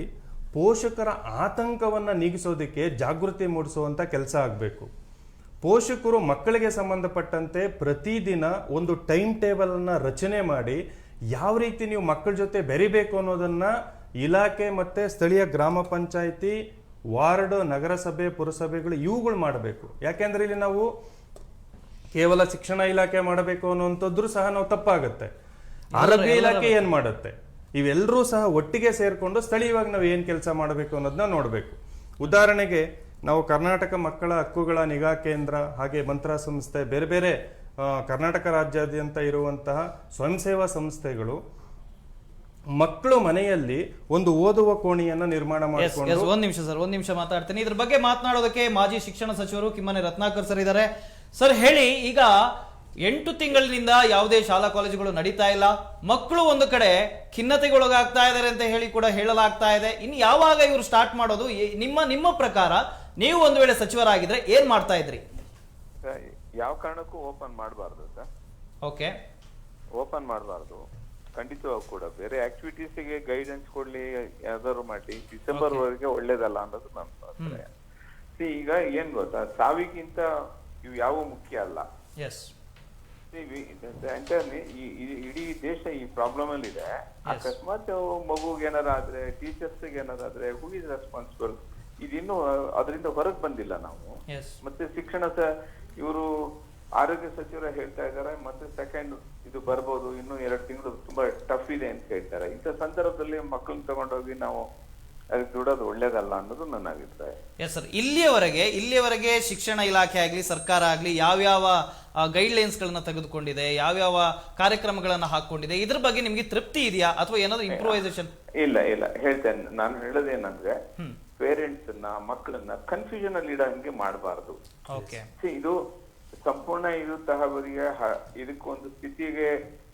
ಪೋಷಕರ ಆತಂಕವನ್ನ ನೀಗಿಸೋದಕ್ಕೆ ಜಾಗೃತಿ ಮೂಡಿಸುವಂತ ಕೆಲಸ ಆಗಬೇಕು. ಪೋಷಕರು ಮಕ್ಕಳಿಗೆ ಸಂಬಂಧಪಟ್ಟಂತೆ ಪ್ರತಿದಿನ ಒಂದು ಟೈಮ್ ಟೇಬಲ್ ಅನ್ನ ರಚನೆ ಮಾಡಿ ಯಾವ ರೀತಿ ನೀವು ಮಕ್ಕಳ ಜೊತೆ ಬೆರಿಬೇಕು ಅನ್ನೋದನ್ನ ಇಲಾಖೆ ಮತ್ತೆ ಸ್ಥಳೀಯ ಗ್ರಾಮ ಪಂಚಾಯಿತಿ, ವಾರ್ಡ್, ನಗರಸಭೆ, ಪುರಸಭೆಗಳು ಇವುಗಳು ಮಾಡಬೇಕು. ಯಾಕೆಂದ್ರೆ ಇಲ್ಲಿ ನಾವು ಕೇವಲ ಶಿಕ್ಷಣ ಇಲಾಖೆ ಮಾಡಬೇಕು ಅನ್ನುವಂಥದ್ದು ಸಹ ನಾವು ತಪ್ಪಾಗುತ್ತೆ. ಆರೋಗ್ಯ ಇಲಾಖೆ ಏನ್ ಮಾಡುತ್ತೆ, ಇವೆಲ್ಲರೂ ಸಹ ಒಟ್ಟಿಗೆ ಸೇರ್ಕೊಂಡು ಸ್ಥಳೀಯವಾಗಿ ನಾವು ಏನ್ ಕೆಲಸ ಮಾಡಬೇಕು ಅನ್ನೋದನ್ನ ನೋಡಬೇಕು. ಉದಾಹರಣೆಗೆ ನಾವು ಕರ್ನಾಟಕ ಮಕ್ಕಳ ಹಕ್ಕುಗಳ ನಿಗಾ ಕೇಂದ್ರ, ಹಾಗೆ ಮಂತ್ರ ಸಂಸ್ಥೆ, ಬೇರೆ ಬೇರೆ ಕರ್ನಾಟಕ ರಾಜ್ಯಾದ್ಯಂತ ಇರುವಂತಹ ಸ್ವಯಂ ಸೇವಾ ಸಂಸ್ಥೆಗಳು ಮಕ್ಕಳು ಮನೆಯಲ್ಲಿ ಒಂದು ಓದುವ ಕೋಣೆಯನ್ನ ನಿರ್ಮಾಣ ಮಾಡಿಕೊಂಡು. ಒಂದ್ ನಿಮಿಷ ಮಾತಾಡ್ತೀನಿ. ಇದ್ರ ಬಗ್ಗೆ ಮಾತನಾಡೋದಕ್ಕೆ ಮಾಜಿ ಶಿಕ್ಷಣ ಸಚಿವರು ಕಿಮ್ಮನೆ ರತ್ನಾಕರ್ ಸರ್ ಇದ್ದಾರೆ. ಸರ್ ಹೇಳಿ, ಈಗ 8 ತಿಂಗಳಿನಿಂದ ಯಾವುದೇ ಶಾಲಾ ಕಾಲೇಜುಗಳು ನಡೀತಾ ಇಲ್ಲ, ಮಕ್ಕಳು ಒಂದು ಕಡೆ ಖಿನ್ನತೆಗೊಳಗಾಗ್ತಾ ಇದ್ದಾರೆ ಅಂತ ಹೇಳಿ ಕೂಡ ಹೇಳಲಾಗ್ತಾ ಇದೆ. ಇನ್ನು ಯಾವಾಗ ಇವರು ಸ್ಟಾರ್ಟ್ ಮಾಡೋದು? ನಿಮ್ಮ ಪ್ರಕಾರ ನೀವು ಒಂದು ವೇಳೆ ಸಚಿವರಾಗಿದ್ರೆ ಏನ್ ಮಾಡ್ತಾ ಇದ್ರಿ? ಯಾವ ಕಾರಣಕ್ಕೂ ಓಪನ್ ಮಾಡಬಾರ್ದು ಸರ್. ಓಕೆ, ಓಪನ್ ಮಾಡಬಾರ್ದು ಖಂಡಿತವಾಗಿ ಕೂಡ. ಬೇರೆ ಆಕ್ಟಿವಿಟೀಸ್ಗೆ ಗೈಡೆನ್ಸ್ ಕೊಡ್ಲಿ, ಯಾವ್ದಾದ್ರು ಮಾಡಿ, ಡಿಸೆಂಬರ್ ವರೆಗೆ ಒಳ್ಳೇದಲ್ಲ ಅನ್ನೋದು ನನ್ನ ಅಭಿಪ್ರಾಯ. ಈಗ ಏನ್ ಗೊತ್ತಾ, ಸಾವಿಗಿಂತ ಇವು ಯಾವ ಮುಖ್ಯ ಅಲ್ಲ. ಇಡೀ ದೇಶ ಈ ಪ್ರಾಬ್ಲಮ್ ಅಲ್ಲಿ ಇದೆ. ಅಕಸ್ಮಾತ್ ಮಗುಗೆ ಏನಾರ ಆದ್ರೆ, ಟೀಚರ್ಸ್ ಏನಾದ್ರೆ, ಹೂ ಇಸ್ ರೆಸ್ಪಾನ್ಸಿಬಲ್? ಇದಿನ್ನು ಅದರಿಂದ ಹೊರಗೆ ಬಂದಿಲ್ಲ ನಾವು. ಮತ್ತೆ ಶಿಕ್ಷಣ ಇವರು ಆರೋಗ್ಯ ಸಚಿವರು ಹೇಳ್ತಾ ಇದ್ದಾರೆ, ಮತ್ತೆ ಸೆಕೆಂಡ್ ಇದು ಬರ್ಬೋದು, ಇನ್ನು 2 ತಿಂಗಳು ತುಂಬಾ ಟಫ್ ಇದೆ ಅಂತ ಹೇಳ್ತಾರೆ. ಇಂಥ ಸಂದರ್ಭದಲ್ಲಿ ಮಕ್ಕಳನ್ನ ತಗೊಂಡೋಗಿ ನಾವು ಅದಕ್ಕೆ ದುಡೋದು ಒಳ್ಳೇದಲ್ಲ ಅನ್ನೋದು ನನ್ನ ಅಭಿಪ್ರಾಯ. ಎಸ್ ಸರ್, ಇಲ್ಲಿಯವರೆಗೆ ಶಿಕ್ಷಣ ಇಲಾಖೆ ಆಗ್ಲಿ, ಸರ್ಕಾರ ಆಗ್ಲಿ ಯಾವ್ಯಾವ ಗೈಡ್ಲೈನ್ಸ್ ಗಳನ್ನ ತೆಗೆದುಕೊಂಡಿದೆ, ಯಾವ್ಯಾವ ಕಾರ್ಯಕ್ರಮಗಳನ್ನ ಹಾಕೊಂಡಿದೆ, ಇದ್ರ ಬಗ್ಗೆ ನಿಮ್ಗೆ ತೃಪ್ತಿ ಇದೆಯಾ ಅಥವಾ ಏನಾದ್ರು ಇಂಪ್ರೂವೈಸೇಷನ್? ಇಲ್ಲ ಹೇಳ್ತೇನೆ. ನಾನು ಹೇಳೋದೇನಂದ್ರೆ, ಪೇರೆಂಟ್ಸ್ ಮಕ್ಕಳನ್ನ ಕನ್ಫ್ಯೂಷನ್ ಅಲ್ಲಿ ಇಡೋ ಹಂಗೆ ಮಾಡಬಾರ್ದು. ಇದು ಸಂಪೂರ್ಣ ಇದು ತಹಬದಿಗೆ ಇದಕ್ಕೊಂದು ಸ್ಥಿತಿಗೆ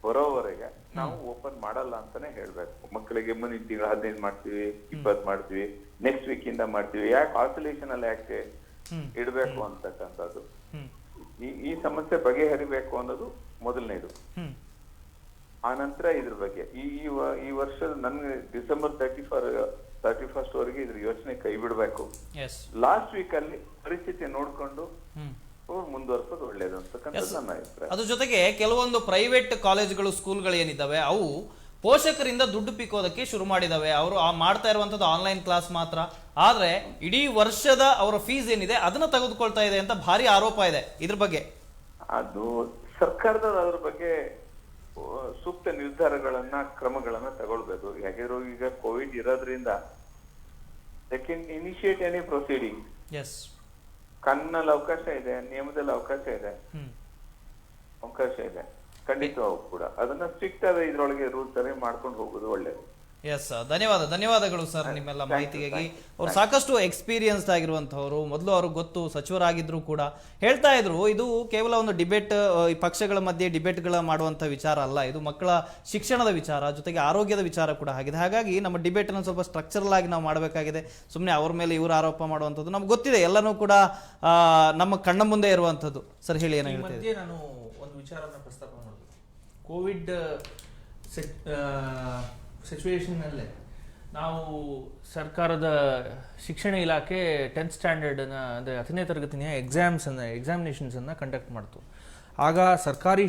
ಬರೋವರೆಗೆ ನಾವು ಓಪನ್ ಮಾಡಲ್ಲ ಅಂತಾನೆ ಹೇಳ್ಬೇಕು. ಮಕ್ಕಳಿಗೆ ಮುಂದಿನ ತಿಂಗಳು 15 ಮಾಡ್ತೀವಿ, 20 ಮಾಡ್ತೀವಿ, ನೆಕ್ಸ್ಟ್ ವೀಕ್ ಇಂದ ಮಾಡ್ತೀವಿ. ಯಾಕೆ ಆಸೋಲೇಷನ್ ಅಲ್ಲಿ ಯಾಕೆ ಇಡ್ಬೇಕು ಅಂತಕ್ಕಂಥದ್ದು, ಈ ಸಮಸ್ಯೆ ಬಗೆಹರಿಬೇಕು ಅನ್ನೋದು ಮೊದಲನೇದು. ಆ ನಂತರ ಇದ್ರ ಬಗ್ಗೆ ಈ ವರ್ಷ ನನ್ಗೆ ಡಿಸೆಂಬರ್ 31 31st ವರೆಗೆ ಇದ್ರ ಯೋಚನೆ ಕೈ ಬಿಡಬೇಕು. ಎಸ್ ಲಾಸ್ಟ್ ವೀಕ್ ಅಲ್ಲಿ ಪರಿಸ್ಥಿತಿ ನೋಡ್ಕೊಂಡು ಮುಂದುವರ್ಸೋದು ಒಳ್ಳೇದು ಅಂತಕ್ಕಂಥದ್ದು ನನ್ನ ಅಭಿಪ್ರಾಯ. ಅದ್ರ ಜೊತೆಗೆ ಕೆಲವೊಂದು ಪ್ರೈವೇಟ್ ಕಾಲೇಜ್ಗಳು ಸ್ಕೂಲ್ಗಳು ಏನಿದ್ದಾವೆ ಅವು ಪೋಷಕರಿಂದ ದುಡ್ಡು ಪಿಕ್ಕೋದಕ್ಕೆ ಶುರು ಮಾಡಿದಾವೆ. ಅವರು ಮಾಡ್ತಾ ಇರುವಂತದ್ದು ಆನ್ಲೈನ್ ಕ್ಲಾಸ್ ಮಾತ್ರ, ಆದ್ರೆ ಇಡೀ ವರ್ಷದ ಅವರ ಫೀಸ್ ಏನಿದೆ ಅದನ್ನ ತೆಗೆದುಕೊಳ್ತಾ ಇದೆ ಅಂತ ಭಾರಿ ಆರೋಪ ಇದೆ. ಇದ್ರ ಬಗ್ಗೆ ಅದು ಸರ್ಕಾರದ ಅದ್ರ ಬಗ್ಗೆ ಸೂಕ್ತ ನಿರ್ಧಾರಗಳನ್ನ ಕ್ರಮಗಳನ್ನ ತಗೊಳ್ಬೇಕು. ಯಾಕೆಂದ್ರೆ ಈಗ ಕೋವಿಡ್ ಇರೋದ್ರಿಂದ they can initiate any proceeding. Yes, ಕಾನೂನಲ್ಲಿ ಅವಕಾಶ ಇದೆ, ನಿಯಮದಲ್ಲಿ ಅವಕಾಶ ಇದೆ, ಖಂಡಿತವಾಗೂ ಕೂಡ ಅದನ್ನ ಸ್ಟ್ರಿಕ್ಟ್ ಆದ ಇದ್ರೊಳಗೆ ರೂಲ್ಸ್ ಅಲ್ಲಿ ಮಾಡ್ಕೊಂಡು ಹೋಗೋದು ಒಳ್ಳೇದು. ಎಸ್, ಧನ್ಯವಾದಗಳು ಸರ್ ನಿಮ್ಮೆಲ್ಲ ಮಾಹಿತಿಗಾಗಿ. ಅವ್ರು ಸಾಕಷ್ಟು ಎಕ್ಸ್ಪೀರಿಯನ್ಸ್ಡ್ ಆಗಿರುವಂತಹವರು, ಮೊದಲು ಅವ್ರಿಗೆ ಗೊತ್ತು, ಸಚಿವರಾಗಿದ್ರು ಕೂಡ ಹೇಳ್ತಾ ಇದ್ರು ಇದು ಕೇವಲ ಒಂದು ಡಿಬೇಟ್, ಈ ಪಕ್ಷಗಳ ಮಧ್ಯೆ ಡಿಬೇಟ್ಗಳ ಮಾಡುವಂತ ವಿಚಾರ ಅಲ್ಲ, ಇದು ಮಕ್ಕಳ ಶಿಕ್ಷಣದ ವಿಚಾರ, ಜೊತೆಗೆ ಆರೋಗ್ಯದ ವಿಚಾರ ಕೂಡ ಆಗಿದೆ. ಹಾಗಾಗಿ ನಮ್ಮ ಡಿಬೇಟ್ ಅನ್ನು ಸ್ವಲ್ಪ ಸ್ಟ್ರಕ್ಚರಲ್ ಆಗಿ ನಾವು ಮಾಡಬೇಕಾಗಿದೆ. ಸುಮ್ಮನೆ ಅವ್ರ ಮೇಲೆ ಇವರು ಆರೋಪ ಮಾಡುವಂಥದ್ದು ನಮ್ಗೆ ಗೊತ್ತಿದೆ, ಎಲ್ಲನೂ ಕೂಡ ನಮ್ಮ ಕಣ್ಣ ಮುಂದೆ ಇರುವಂಥದ್ದು. ಸರ್ ಹೇಳಿ, ಏನು ಹೇಳ್ತೀವಿ? ಮಧ್ಯೆ ನಾನು ಒಂದು ವಿಚಾರನ ಪ್ರಸ್ತಾಪ ಮಾಡೋದು, ಕೋವಿಡ್ ಸಿಚುವೇಶನ್ನಲ್ಲೇ ನಾವು ಸರ್ಕಾರದ ಶಿಕ್ಷಣ ಇಲಾಖೆ 10th ಸ್ಟ್ಯಾಂಡರ್ಡ್ನ ಅಂದರೆ 10ನೇ ತರಗತಿಯ ಎಕ್ಸಾಮಿನೇಷನ್ಸನ್ನು ಕಂಡಕ್ಟ್ ಮಾಡ್ತು. ಆಗ ಸರ್ಕಾರಿ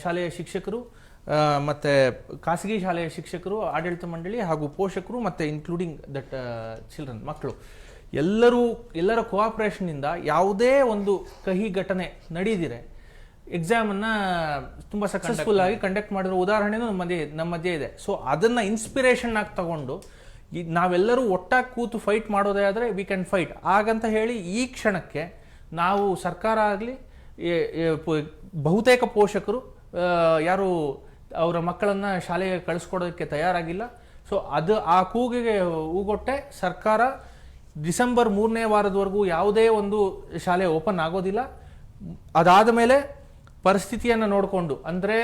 ಶಾಲೆಯ ಶಿಕ್ಷಕರು ಮತ್ತು ಖಾಸಗಿ ಶಾಲೆಯ ಶಿಕ್ಷಕರು, ಆಡಳಿತ ಮಂಡಳಿ ಹಾಗೂ ಪೋಷಕರು ಮತ್ತು ಇನ್ಕ್ಲೂಡಿಂಗ್ ದಟ್ ಚಿಲ್ಡ್ರನ್, ಮಕ್ಕಳು ಎಲ್ಲರ ಕೋಆಪರೇಷನ್ನಿಂದ ಯಾವುದೇ ಒಂದು ಕಹಿ ಘಟನೆ ನಡೆದಿರೆ ಎಕ್ಸಾಮನ್ನು ತುಂಬ ಸಕ್ಸಸ್ಫುಲ್ ಆಗಿ ಕಂಡಕ್ಟ್ ಮಾಡಿರೋ ಉದಾಹರಣೆನೂ ನಮ್ಮ ಮಧ್ಯೆ ಇದೆ. ಸೊ ಅದನ್ನು ಇನ್ಸ್ಪಿರೇಷನ್ ಆಗಿ ತಗೊಂಡು ನಾವೆಲ್ಲರೂ ಒಟ್ಟಾಗಿ ಕೂತು ಫೈಟ್ ಮಾಡೋದೇ ಆದರೆ ವಿ ಕ್ಯಾನ್ ಫೈಟ್. ಹಾಗಂತ ಹೇಳಿ ಈ ಕ್ಷಣಕ್ಕೆ ನಾವು ಸರ್ಕಾರ ಆಗಲಿ ಬಹುತೇಕ ಪೋಷಕರು ಯಾರು ಅವರ ಮಕ್ಕಳನ್ನು ಶಾಲೆಗೆ ಕಳಿಸ್ಕೊಡೋದಕ್ಕೆ ತಯಾರಾಗಿಲ್ಲ. ಸೊ ಆ ಕೂಗಿಗೆ ಹೂಗೊಟ್ಟೆ ಸರ್ಕಾರ ಡಿಸೆಂಬರ್ 3ನೇ ವಾರದವರೆಗೂ ಯಾವುದೇ ಒಂದು ಶಾಲೆ ಓಪನ್ ಆಗೋದಿಲ್ಲ. ಅದಾದ ಮೇಲೆ ಪರಿಸ್ಥಿತಿಯನ್ನು ನೋಡಿಕೊಂಡು, ಅಂದರೆ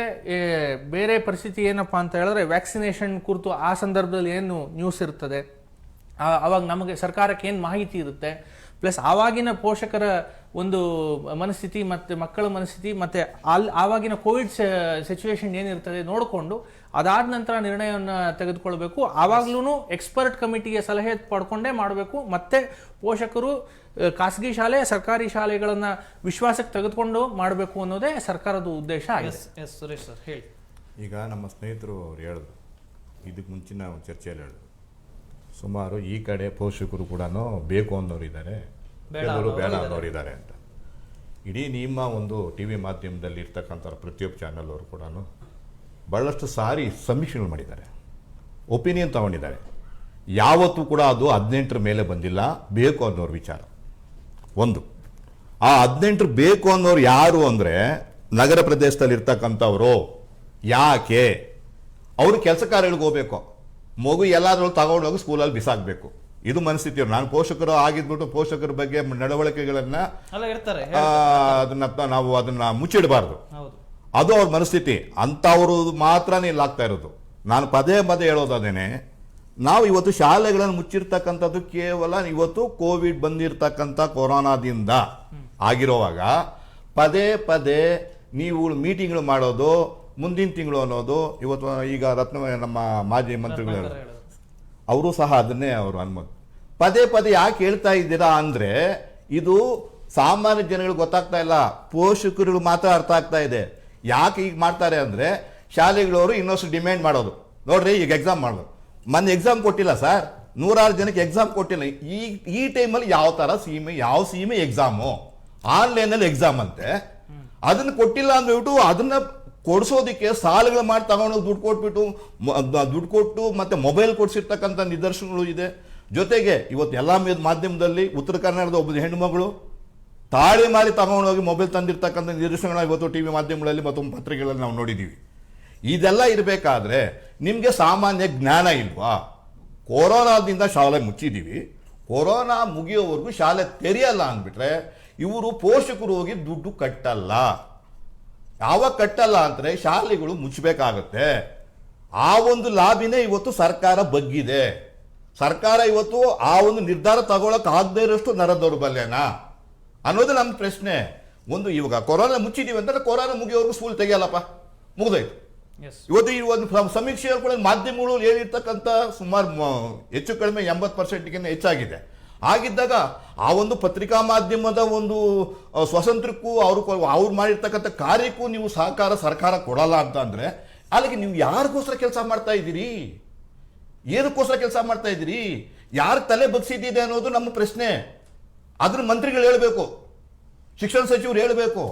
ಬೇರೆ ಪರಿಸ್ಥಿತಿ ಏನಪ್ಪ ಅಂತ ಹೇಳಿದ್ರೆ ವ್ಯಾಕ್ಸಿನೇಷನ್ ಕುರಿತು ಆ ಸಂದರ್ಭದಲ್ಲಿ ಏನು ನ್ಯೂಸ್ ಇರ್ತದೆ, ಆವಾಗ ನಮಗೆ ಸರ್ಕಾರಕ್ಕೆ ಏನು ಮಾಹಿತಿ ಇರುತ್ತೆ, ಪ್ಲಸ್ ಆವಾಗಿನ ಪೋಷಕರ ಒಂದು ಮನಸ್ಥಿತಿ ಮತ್ತು ಮಕ್ಕಳ ಮನಸ್ಥಿತಿ ಮತ್ತು ಆವಾಗಿನ ಕೋವಿಡ್ ಸಿಚುವೇಶನ್ ಏನಿರ್ತದೆ ನೋಡಿಕೊಂಡು ಅದಾದ ನಂತರ ನಿರ್ಣಯವನ್ನು ತೆಗೆದುಕೊಳ್ಬೇಕು. ಆವಾಗ್ಲೂ ಎಕ್ಸ್ಪರ್ಟ್ ಕಮಿಟಿಗೆ ಸಲಹೆ ಪಡ್ಕೊಂಡೇ ಮಾಡಬೇಕು. ಮತ್ತು ಪೋಷಕರು ಖಾಸಗಿ ಶಾಲೆ, ಸರ್ಕಾರಿ ಶಾಲೆಗಳನ್ನು ವಿಶ್ವಾಸಕ್ಕೆ ತೆಗೆದುಕೊಂಡು ಮಾಡಬೇಕು ಅನ್ನೋದೇ ಸರ್ಕಾರದ ಉದ್ದೇಶ ಆಗಿದೆ. ಎಸ್, ಸುರೇಶ್ ಸರ್ ಹೇಳಿ. ಈಗ ನಮ್ಮ ಸ್ನೇಹಿತರು ಅವ್ರು ಹೇಳಿದ್ರು, ಇದಕ್ಕೆ ಮುಂಚಿನ ಒಂದು ಚರ್ಚೆಯಲ್ಲಿ ಹೇಳಿದ್ರು, ಸುಮಾರು ಈ ಕಡೆ ಪೋಷಕರು ಕೂಡ ಬೇಕು ಅನ್ನೋರು ಇದ್ದಾರೆ, ಕೆಲವರು ಬೇಡ ಅನ್ನೋರು ಇದ್ದಾರೆ ಅಂತ. ಇಡೀ ನಿಮ್ಮ ಒಂದು ಟಿ ವಿ ಮಾಧ್ಯಮದಲ್ಲಿ ಇರ್ತಕ್ಕಂಥ ಪ್ರತಿಯೊಬ್ಬ ಚಾನಲ್ ಅವರು ಕೂಡ ಭಾಳಷ್ಟು ಸಾರಿ ಸಮೀಕ್ಷೆಗಳು ಮಾಡಿದ್ದಾರೆ, ಒಪಿನಿಯನ್ ತಗೊಂಡಿದ್ದಾರೆ. ಯಾವತ್ತೂ ಕೂಡ ಅದು 18ರ ಮೇಲೆ ಬಂದಿಲ್ಲ ಬೇಕು ಅನ್ನೋರು ವಿಚಾರ. ಒಂದು ಆ 18 ಬೇಕು ಅನ್ನೋರು ಯಾರು ಅಂದರೆ ನಗರ ಪ್ರದೇಶದಲ್ಲಿ ಇರ್ತಕ್ಕಂಥವ್ರು. ಯಾಕೆ ಅವರು ಕೆಲಸ ಕಾರ್ಯಗಳಿಗೆ ಹೋಗ್ಬೇಕು, ಮಗು ಎಲ್ಲಾದ್ರೂ ತಗೊಂಡೋಗಿ ಸ್ಕೂಲಲ್ಲಿ ಬಿಸಾಕಬೇಕು, ಇದು ಮನಸ್ಥಿತಿ. ನಾನು ಪೋಷಕರು ಆಗಿದ್ಬಿಟ್ಟು ಪೋಷಕರ ಬಗ್ಗೆ ನಡವಳಿಕೆಗಳನ್ನ ನಾವು ಅದನ್ನ ಮುಚ್ಚಿಡಬಾರ್ದು, ಅದು ಅವ್ರ ಮನಸ್ಥಿತಿ. ಅಂಥವ್ರು ಮಾತ್ರನೇ ಇಲ್ಲಿ ಆಗ್ತಾ ಇರೋದು. ನಾನು ಪದೇ ಹೇಳೋದೇನೆ, ನಾವು ಇವತ್ತು ಶಾಲೆಗಳನ್ನು ಮುಚ್ಚಿರ್ತಕ್ಕಂಥದ್ದು ಕೇವಲ ಇವತ್ತು ಕೋವಿಡ್ ಬಂದಿರತಕ್ಕಂಥ ಕೊರೋನಾದಿಂದ ಆಗಿರೋವಾಗ ಪದೇ ನೀವು ಮೀಟಿಂಗ್ಗಳು ಮಾಡೋದು ಮುಂದಿನ ತಿಂಗಳು ಅನ್ನೋದು. ಇವತ್ತು ಈಗ ನಮ್ಮ ಮಾಜಿ ಮಂತ್ರಿಗಳು ಅವರು ಸಹ ಅದನ್ನೇ ಅವರು ಅನುಮತಿ ಪದೇ ಯಾಕೆ ಹೇಳ್ತಾ ಇದ್ದೀರಾ ಅಂದರೆ, ಇದು ಸಾಮಾನ್ಯ ಜನಗಳಿಗೆ ಗೊತ್ತಾಗ್ತಾ ಇಲ್ಲ, ಪೋಷಕರು ಮಾತ್ರ ಅರ್ಥ ಆಗ್ತಾ ಇದೆ. ಯಾಕೆ ಈಗ ಮಾಡ್ತಾರೆ ಅಂದರೆ, ಶಾಲೆಗಳವರು ಇನ್ನೊಂದು ಡಿಮ್ಯಾಂಡ್ ಮಾಡೋದು, ನೋಡ್ರಿ ಈಗ ಎಕ್ಸಾಮ್ ಮಾಡೋದು, ಮೊನ್ನೆ ಎಕ್ಸಾಮ್ ಕೊಟ್ಟಿಲ್ಲ ಸರ್, 106 ಜನಕ್ಕೆ ಎಕ್ಸಾಮ್ ಕೊಟ್ಟಿಲ್ಲ. ಈ ಟೈಮಲ್ಲಿ ಯಾವ ಸೀಮೆ ಎಕ್ಸಾಮು, ಆನ್ಲೈನಲ್ಲಿ ಎಕ್ಸಾಮ್ ಅಂತೆ, ಅದನ್ನು ಕೊಟ್ಟಿಲ್ಲ ಅಂದ್ಬಿಟ್ಟು ಅದನ್ನ ಕೊಡಿಸೋದಕ್ಕೆ ಸಾಲಗಳು ಮಾಡಿ ತಗೊಂಡೋಗಿ ದುಡ್ಡು ಕೊಟ್ಟು ಮತ್ತೆ ಮೊಬೈಲ್ ಕೊಡಿಸಿರ್ತಕ್ಕಂಥ ನಿದರ್ಶನಗಳು ಇದೆ. ಜೊತೆಗೆ ಇವತ್ತು ಎಲ್ಲ ಮಾಧ್ಯಮದಲ್ಲಿ ಉತ್ತರ ಕನ್ನಡದ ಒಬ್ಬ ಹೆಣ್ಣುಮಗಳು ತಾಳಿ ಮಾರಿ ತಗೊಂಡೋಗಿ ಮೊಬೈಲ್ ತಂದಿರ್ತಕ್ಕಂಥ ನಿದರ್ಶನಗಳು ಇವತ್ತು ಟಿ ವಿ ಮಾಧ್ಯಮಗಳಲ್ಲಿ ಮತ್ತು ಪತ್ರಿಕೆಗಳಲ್ಲಿ ನಾವು ನೋಡಿದ್ದೀವಿ. ಇದೆಲ್ಲ ಇರಬೇಕಾದ್ರೆ ನಿಮಗೆ ಸಾಮಾನ್ಯ ಜ್ಞಾನ ಇಲ್ವಾ? ಕೊರೋನಾದಿಂದ ಶಾಲೆ ಮುಚ್ಚಿದ್ದೀವಿ, ಕೊರೋನಾ ಮುಗಿಯೋವರೆಗೂ ಶಾಲೆ ತೆರೆಯಲ್ಲ ಅಂದ್ಬಿಟ್ರೆ ಇವರು ಪೋಷಕರು ಹೋಗಿ ದುಡ್ಡು ಕಟ್ಟಲ್ಲ. ಯಾವಾಗ ಕಟ್ಟಲ್ಲ ಅಂದರೆ ಶಾಲೆಗಳು ಮುಚ್ಚಬೇಕಾಗತ್ತೆ. ಆ ಒಂದು ಲಾಭಿನೇ ಇವತ್ತು ಸರ್ಕಾರ ಬಗ್ಗಿದೆ. ಸರ್ಕಾರ ಇವತ್ತು ಆ ಒಂದು ನಿರ್ಧಾರ ತಗೊಳಕ್ ಆಗದೇ ಇರೋಷ್ಟು ನರ ದೌರ್ಬಲ್ಯನಾ ಅನ್ನೋದು ನಮ್ಮ ಪ್ರಶ್ನೆ. ಒಂದು ಇವಾಗ ಕೊರೋನಾ ಮುಚ್ಚಿದೀವಿ ಅಂತಂದ್ರೆ ಕೊರೋನಾ ಮುಗಿಯೋವರೆಗೂ ಸ್ಕೂಲ್ ತೆಗಿಯಲ್ಲಪ್ಪ, ಮುಗಿದೋಯ್ತು. ಇವತ್ತು ಈ ಒಂದು ಸಮೀಕ್ಷೆಯಲ್ಲಿ ಕೂಡ ಮಾಧ್ಯಮಗಳು ಹೇಳಿರ್ತಕ್ಕಂಥ ಸುಮಾರು ಹೆಚ್ಚು ಕಡಿಮೆ 80%ಗಿಂತ ಹೆಚ್ಚಾಗಿದೆ. ಆಗಿದ್ದಾಗ ಆ ಒಂದು ಪತ್ರಿಕಾ ಮಾಧ್ಯಮದ ಒಂದು ಸ್ವಾತಂತ್ರ್ಯಕ್ಕೂ ಅವ್ರು ಮಾಡಿರ್ತಕ್ಕಂಥ ಕಾರ್ಯಕ್ಕೂ ನೀವು ಸಹಕಾರ ಸರ್ಕಾರ ಕೊಡಲ್ಲ ಅಂತ ಅಂದ್ರೆ ಅಲ್ಲಿಗೆ ನೀವು ಯಾರಿಗೋಸ್ಕರ ಕೆಲಸ ಮಾಡ್ತಾ ಇದ್ದೀರಿ, ಏನಕ್ಕೋಸ್ಕರ ಕೆಲಸ ಮಾಡ್ತಾ ಇದ್ದೀರಿ, ಯಾರ ತಲೆ ಬಗ್ಸಿದ್ದಿದೆ ಅನ್ನೋದು ನಮ್ಮ ಪ್ರಶ್ನೆ. ಅದನ್ನ ಮಂತ್ರಿಗಳು ಹೇಳಬೇಕು, ಶಿಕ್ಷಣ ಸಚಿವರು ಹೇಳಬೇಕು.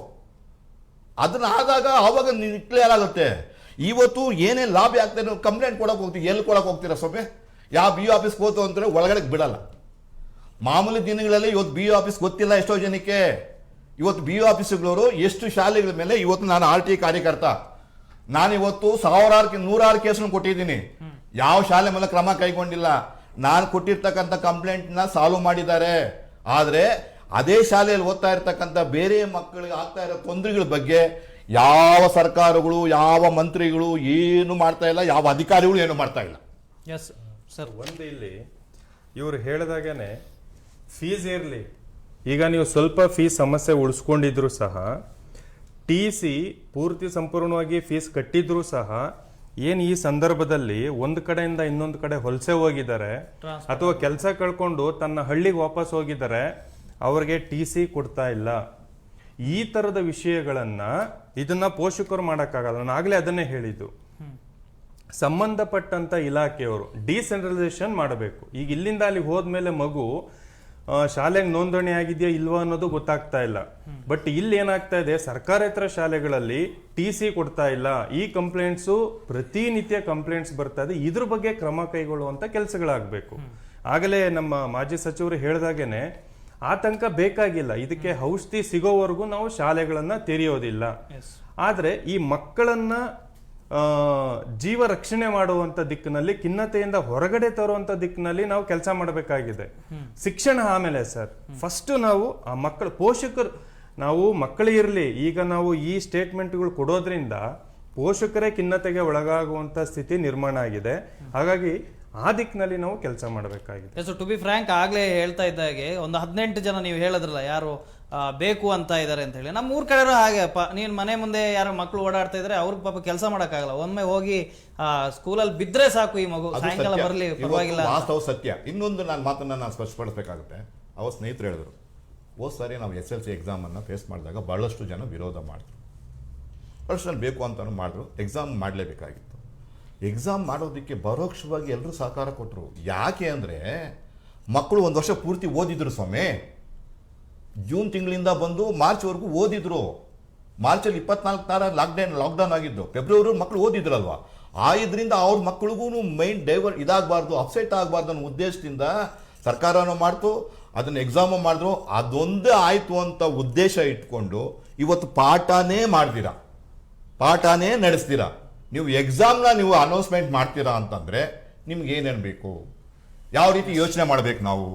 ಅದನ್ನ ಆದಾಗ ಆವಾಗ ಕ್ಲಿಯರ್ ಆಗುತ್ತೆ. ಇವತ್ತು ಏನೇ ಲಾಭ ಆಗ್ತದೆ ಕಂಪ್ಲೇಂಟ್ ಕೊಡಕ್ಕೆ ಹೋಗ್ತೀವಿ, ಎಲ್ಲಿ ಕೊಡಕ್ಕೆ ಹೋಗ್ತೀರಾ ಸೊಮ್ಮೆ? ಯಾವ ಬಿ ಆಫೀಸ್ಗೆ ಹೋತು ಅಂತಾರೆ ಒಳಗಡೆ ಬಿಡಲ್ಲ. ಮಾಮೂಲಿ ದಿನಗಳಲ್ಲಿ ಇವತ್ತು ಬಿ ಆಫೀಸ್ ಗೊತ್ತಿಲ್ಲ ಎಷ್ಟೋ ಜನಕ್ಕೆ. ಇವತ್ತು ಬಿ ಆಫೀಸ್ಗಳವರು ಎಷ್ಟು ಶಾಲೆಗಳ ಮೇಲೆ ಇವತ್ತು ನಾನು RT ಕಾರ್ಯಕರ್ತ, ನಾನಿವತ್ತು ನೂರಾರು ಕೇಸನ್ನು ಕೊಟ್ಟಿದ್ದೀನಿ. ಯಾವ ಶಾಲೆ ಮೇಲೆ ಕ್ರಮ ಕೈಗೊಂಡಿಲ್ಲ. ನಾನು ಕೊಟ್ಟಿರ್ತಕ್ಕಂಥ ಕಂಪ್ಲೇಂಟ್ನ ಸಾಲ್ವ್ ಮಾಡಿದ್ದಾರೆ. ಆದರೆ ಅದೇ ಶಾಲೆಯಲ್ಲಿ ಓದ್ತಾ ಇರ್ತಕ್ಕಂಥ ಬೇರೆ ಮಕ್ಕಳಿಗೆ ಆಗ್ತಾ ಇರೋ ತೊಂದರೆಗಳ ಬಗ್ಗೆ ಯಾವ ಸರ್ಕಾರಗಳು, ಯಾವ ಮಂತ್ರಿಗಳು ಏನು ಮಾಡ್ತಾ ಇಲ್ಲ, ಯಾವ ಅಧಿಕಾರಿಗಳು ಏನು ಮಾಡ್ತಾ ಇಲ್ಲ. ಎಸ್ ಸರ್, ಒಂದು ಇಲ್ಲಿ ಇವರು ಹೇಳಿದಾಗೇನೆ ಫೀಸ್ ಇರಲಿ, ಈಗ ನೀವು ಸ್ವಲ್ಪ ಫೀಸ್ ಸಮಸ್ಯೆ ಉಳಿಸ್ಕೊಂಡಿದ್ರು ಸಹ TC ಪೂರ್ತಿ ಸಂಪೂರ್ಣವಾಗಿ ಫೀಸ್ ಕಟ್ಟಿದ್ರು ಸಹ ಏನು ಈ ಸಂದರ್ಭದಲ್ಲಿ ಒಂದು ಕಡೆಯಿಂದ ಇನ್ನೊಂದು ಕಡೆ ಹೊಲಸೆ ಹೋಗಿದ್ದಾರೆ ಅಥವಾ ಕೆಲಸ ಕಳ್ಕೊಂಡು ತನ್ನ ಹಳ್ಳಿಗೆ ವಾಪಸ್ ಹೋಗಿದ್ದಾರೆ, ಅವ್ರಿಗೆ TC ಕೊಡ್ತಾ ಇಲ್ಲ. ಈ ತರದ ವಿಷಯಗಳನ್ನ ಇದನ್ನ ಪೋಷಕರು ಮಾಡೋಕ್ಕಾಗಲ್ಲ. ನಾನು ಆಗಲೇ ಅದನ್ನೇ ಹೇಳಿದ್ದು, ಸಂಬಂಧಪಟ್ಟಂತ ಇಲಾಖೆಯವರು ಡಿಸೆಂಟ್ರಲೈಸೇಷನ್ ಮಾಡಬೇಕು. ಈಗ ಇಲ್ಲಿಂದ ಅಲ್ಲಿಗೆ ಹೋದ್ಮೇಲೆ ಮಗು ಶಾಲೆಗೆ ನೋಂದಣಿ ಆಗಿದೆಯಾ ಇಲ್ವಾ ಅನ್ನೋದು ಗೊತ್ತಾಗ್ತಾ ಇಲ್ಲ. ಬಟ್ ಇಲ್ಲಿ ಏನಾಗ್ತಾ ಇದೆ, ಸರ್ಕಾರೇತರ ಶಾಲೆಗಳಲ್ಲಿ TC ಕೊಡ್ತಾ ಇಲ್ಲ. ಈ ಕಂಪ್ಲೇಂಟ್ಸು ಪ್ರತಿನಿತ್ಯ ಕಂಪ್ಲೇಂಟ್ಸ್ ಬರ್ತಾ ಇದೆ. ಇದ್ರ ಬಗ್ಗೆ ಕ್ರಮ ಕೈಗೊಳ್ಳುವಂತ ಕೆಲಸಗಳಾಗಬೇಕು. ಆಗಲೇ ನಮ್ಮ ಮಾಜಿ ಸಚಿವರು ಹೇಳಿದಾಗೇನೆ ಆತಂಕ ಬೇಕಾಗಿಲ್ಲ. ಇದಕ್ಕೆ ಔಷಧಿ ಸಿಗೋವರೆಗೂ ನಾವು ಶಾಲೆಗಳನ್ನ ತೆರೆಯೋದಿಲ್ಲ. ಆದ್ರೆ ಈ ಮಕ್ಕಳನ್ನ ಜೀವ ರಕ್ಷಣೆ ಮಾಡುವಂತ ದಿಕ್ಕಿನಲ್ಲಿ, ಖಿನ್ನತೆಯಿಂದ ಹೊರಗಡೆ ತರುವಂತ ದಿಕ್ಕಿನಲ್ಲಿ ನಾವು ಕೆಲಸ ಮಾಡಬೇಕಾಗಿದೆ. ಶಿಕ್ಷಣ ಆಮೇಲೆ ಸರ್, ಫಸ್ಟ್ ನಾವು ಆ ಮಕ್ಕಳು ಪೋಷಕರು, ನಾವು ಮಕ್ಕಳಿಗಿರ್ಲಿ, ಈಗ ನಾವು ಈ ಸ್ಟೇಟ್ಮೆಂಟ್ಗಳು ಕೊಡೋದ್ರಿಂದ ಪೋಷಕರೇ ಖಿನ್ನತೆಗೆ ಒಳಗಾಗುವಂತ ಸ್ಥಿತಿ ನಿರ್ಮಾಣ ಆಗಿದೆ. ಹಾಗಾಗಿ ಆ ದಿಕ್ಕಿನಲ್ಲಿ ನಾವು ಕೆಲಸ ಮಾಡಬೇಕಾಗಿದೆ. ಟು ಬಿ ಫ್ರಾಂಕ್, ಆಗ್ಲೇ ಹೇಳ್ತಾ ಇದ್ದಾಗೆ ಒಂದು 18 ಜನ ನೀವು ಹೇಳಿದ್ರಲ್ಲ ಯಾರು ಬೇಕು ಅಂತ ಇದ್ದಾರೆ ಅಂತ ಹೇಳಿ, ನಮ್ಮ ಊರ್ ಕಡೆ ಹಾಗೆ ನೀನ್ ಮನೆ ಮುಂದೆ ಯಾರೋ ಮಕ್ಕಳು ಓಡಾಡ್ತಾ ಇದ್ರೆ ಅವ್ರಿಗೆ ಪಾಪ ಕೆಲಸ ಮಾಡಕ್ಕಾಗಲ್ಲ. ಒಮ್ಮೆ ಹೋಗಿ ಸ್ಕೂಲಲ್ಲಿ ಬಿದ್ರೆ ಸಾಕು, ಈ ಮಗು ಸಾಯಂಕಾಲ ಬರಲಿ ಪರವಾಗಿಲ್ಲ. ವಾಸ್ತವ ಸತ್ಯ. ಇನ್ನೊಂದು ನಾನು ಸ್ಪಷ್ಟಪಡಿಸಬೇಕಾಗುತ್ತೆ. ಅವ್ರ ಸ್ನೇಹಿತರು ಹೇಳಿದ್ರು, ಸಾರಿ ನಾವು SLC ಎಕ್ಸಾಮ್ ಅನ್ನ ಫೇಸ್ ಮಾಡಿದಾಗ ಬಹಳಷ್ಟು ಜನ ವಿರೋಧ ಮಾಡಿದ್ರು, ಬಹಳಷ್ಟು ಜನ ಬೇಕು ಅಂತಾನು ಮಾಡಿದ್ರು. ಎಕ್ಸಾಮ್ ಮಾಡಲೇಬೇಕಾಗಿತ್ತು. ಎಕ್ಸಾಮ್ ಮಾಡೋದಕ್ಕೆ ಪರೋಕ್ಷವಾಗಿ ಎಲ್ಲರೂ ಸಹಕಾರ ಕೊಟ್ಟರು. ಯಾಕೆ ಅಂದರೆ ಮಕ್ಕಳು ಒಂದು ವರ್ಷ ಪೂರ್ತಿ ಓದಿದ್ರು ಸ್ವಾಮಿ. ಜೂನ್ ತಿಂಗಳಿಂದ ಬಂದು ಮಾರ್ಚ್ವರೆಗೂ ಓದಿದ್ರು. ಮಾರ್ಚಲ್ಲಿ 24 ಲಾಕ್ಡೌನ್ ಆಗಿದ್ದು. ಫೆಬ್ರವರಿ ಮಕ್ಕಳು ಓದಿದ್ರಲ್ವಾ. ಇದರಿಂದ ಅವ್ರ ಮಕ್ಕಳಿಗೂ ಮೈಂಡ್ ಡೈವರ್ಟ್ ಇದಾಗಬಾರ್ದು, ಅಪ್ಸೆಟ್ ಆಗಬಾರ್ದು ಅನ್ನೋ ಉದ್ದೇಶದಿಂದ ಸರ್ಕಾರನೂ ಮಾಡ್ತು, ಅದನ್ನು ಎಕ್ಸಾಮು ಮಾಡಿದ್ರು. ಅದೊಂದೇ ಆಯಿತು ಅಂತ ಉದ್ದೇಶ ಇಟ್ಕೊಂಡು ಇವತ್ತು ಪಾಠನೇ ಮಾಡ್ತೀರಾ, ಪಾಠನೇ ನಡೆಸ್ತೀರಾ. ನೀವು ಎಕ್ಸಾಮ್ನ ನೀವು ಅನೌನ್ಸ್ಮೆಂಟ್ ಮಾಡ್ತೀರಾ ಅಂತಂದ್ರೆ ನಿಮ್ಗೆ ಏನೇನು ಬೇಕು, ಯಾವ ರೀತಿ ಯೋಚನೆ ಮಾಡ್ಬೇಕು ನಾವು?